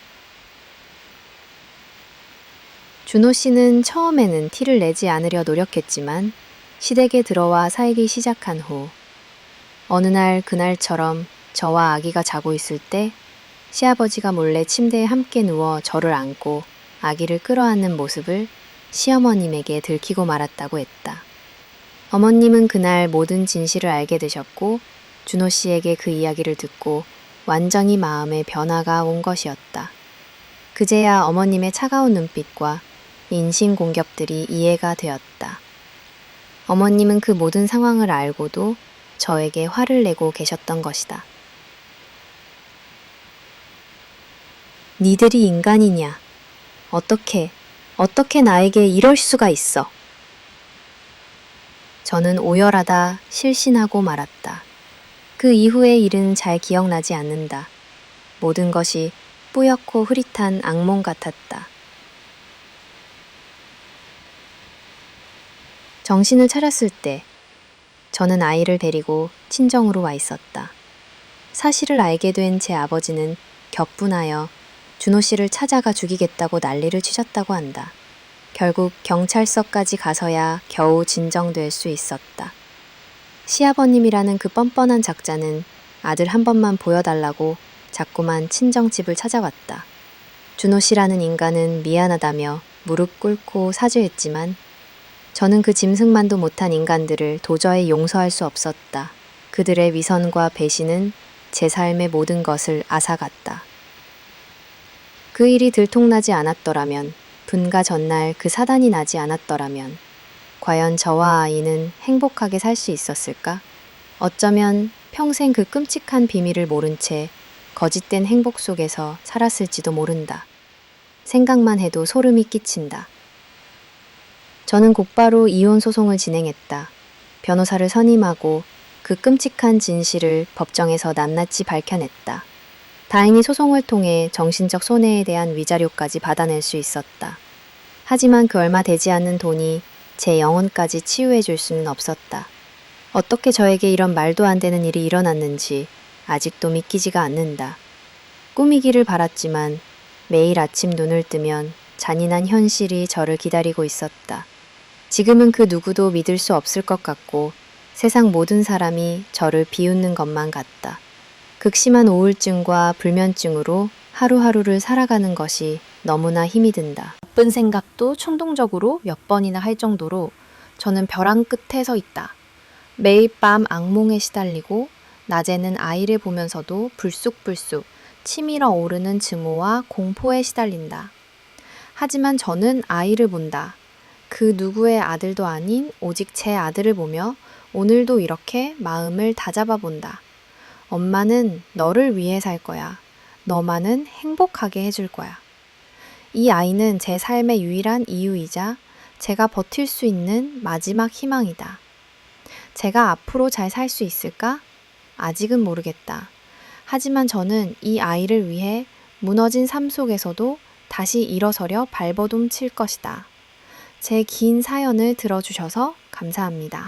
Speaker 4: 준호 씨는 처음에는 티를 내지 않으려 노력했지만 시댁에 들어와 살기 시작한 후 어느 날 그날처럼 저와 아기가 자고 있을 때 시아버지가 몰래 침대에 함께 누워 저를 안고 아기를 끌어안는 모습을 시어머님에게 들키고 말았다고 했다. 어머님은 그날 모든 진실을 알게 되셨고 준호 씨에게 그 이야기를 듣고 완전히 마음의 변화가 온 것이었다. 그제야 어머님의 차가운 눈빛과 인신공격들이 이해가 되었다. 어머님은 그 모든 상황을 알고도 저에게 화를 내고 계셨던 것이다. 니들이 인간이냐? 어떻게 나에게 이럴 수가 있어? 저는 오열하다 실신하고 말았다. 그 이후의 일은 잘 기억나지 않는다. 모든 것이 뿌옇고 흐릿한 악몽 같았다. 정신을 차렸을 때 저는 아이를 데리고 친정으로 와 있었다. 사실을 알게 된 제 아버지는 격분하여 준호 씨를 찾아가 죽이겠다고 난리를 치셨다고 한다. 결국 경찰서까지 가서야 겨우 진정될 수 있었다. 시아버님이라는 그 뻔뻔한 작자는 아들 한 번만 보여달라고 자꾸만 친정집을 찾아왔다. 준호 씨라는 인간은 미안하다며 무릎 꿇고 사죄했지만 저는 그 짐승만도 못한 인간들을 도저히 용서할 수 없었다. 그들의 위선과 배신은 제 삶의 모든 것을 앗아갔다. 그 일이 들통나지 않았더라면, 분가 전날 그 사단이 나지 않았더라면 과연 저와 아이는 행복하게 살 수 있었을까? 어쩌면 평생 그 끔찍한 비밀을 모른 채 거짓된 행복 속에서 살았을지도 모른다. 생각만 해도 소름이 끼친다. 저는 곧바로 이혼 소송을 진행했다. 변호사를 선임하고 그 끔찍한 진실을 법정에서 낱낱이 밝혀냈다. 다행히 소송을 통해 정신적 손해에 대한 위자료까지 받아낼 수 있었다. 하지만 그 얼마 되지 않는 돈이
Speaker 1: 제 영혼까지 치유해 줄 수는 없었다. 어떻게 저에게 이런 말도 안 되는 일이 일어났는지 아직도 믿기지가 않는다. 꿈이기를 바랐지만 매일 아침 눈을 뜨면 잔인한 현실이 저를 기다리고 있었다. 지금은 그 누구도 믿을 수 없을 것 같고 세상 모든 사람이 저를 비웃는 것만 같다. 극심한 우울증과 불면증으로 하루하루를 살아가는 것이 너무나 힘이 든다.
Speaker 4: 나쁜 생각도 충동적으로 몇 번이나 할 정도로 저는 벼랑 끝에 서 있다. 매일 밤 악몽에 시달리고 낮에는 아이를 보면서도 불쑥불쑥 치밀어 오르는 증오와 공포에 시달린다. 하지만 저는 아이를 본다. 그 누구의 아들도 아닌 오직 제 아들을 보며 오늘도 이렇게 마음을 다잡아 본다. 엄마는 너를 위해 살 거야. 너만은 행복하게 해줄 거야. 이 아이는 제 삶의 유일한 이유이자 제가 버틸 수 있는 마지막 희망이다. 제가 앞으로 잘 살 수 있을까? 아직은 모르겠다. 하지만 저는 이 아이를 위해 무너진 삶 속에서도 다시 일어서려 발버둥 칠 것이다. 제 긴 사연을 들어주셔서 감사합니다.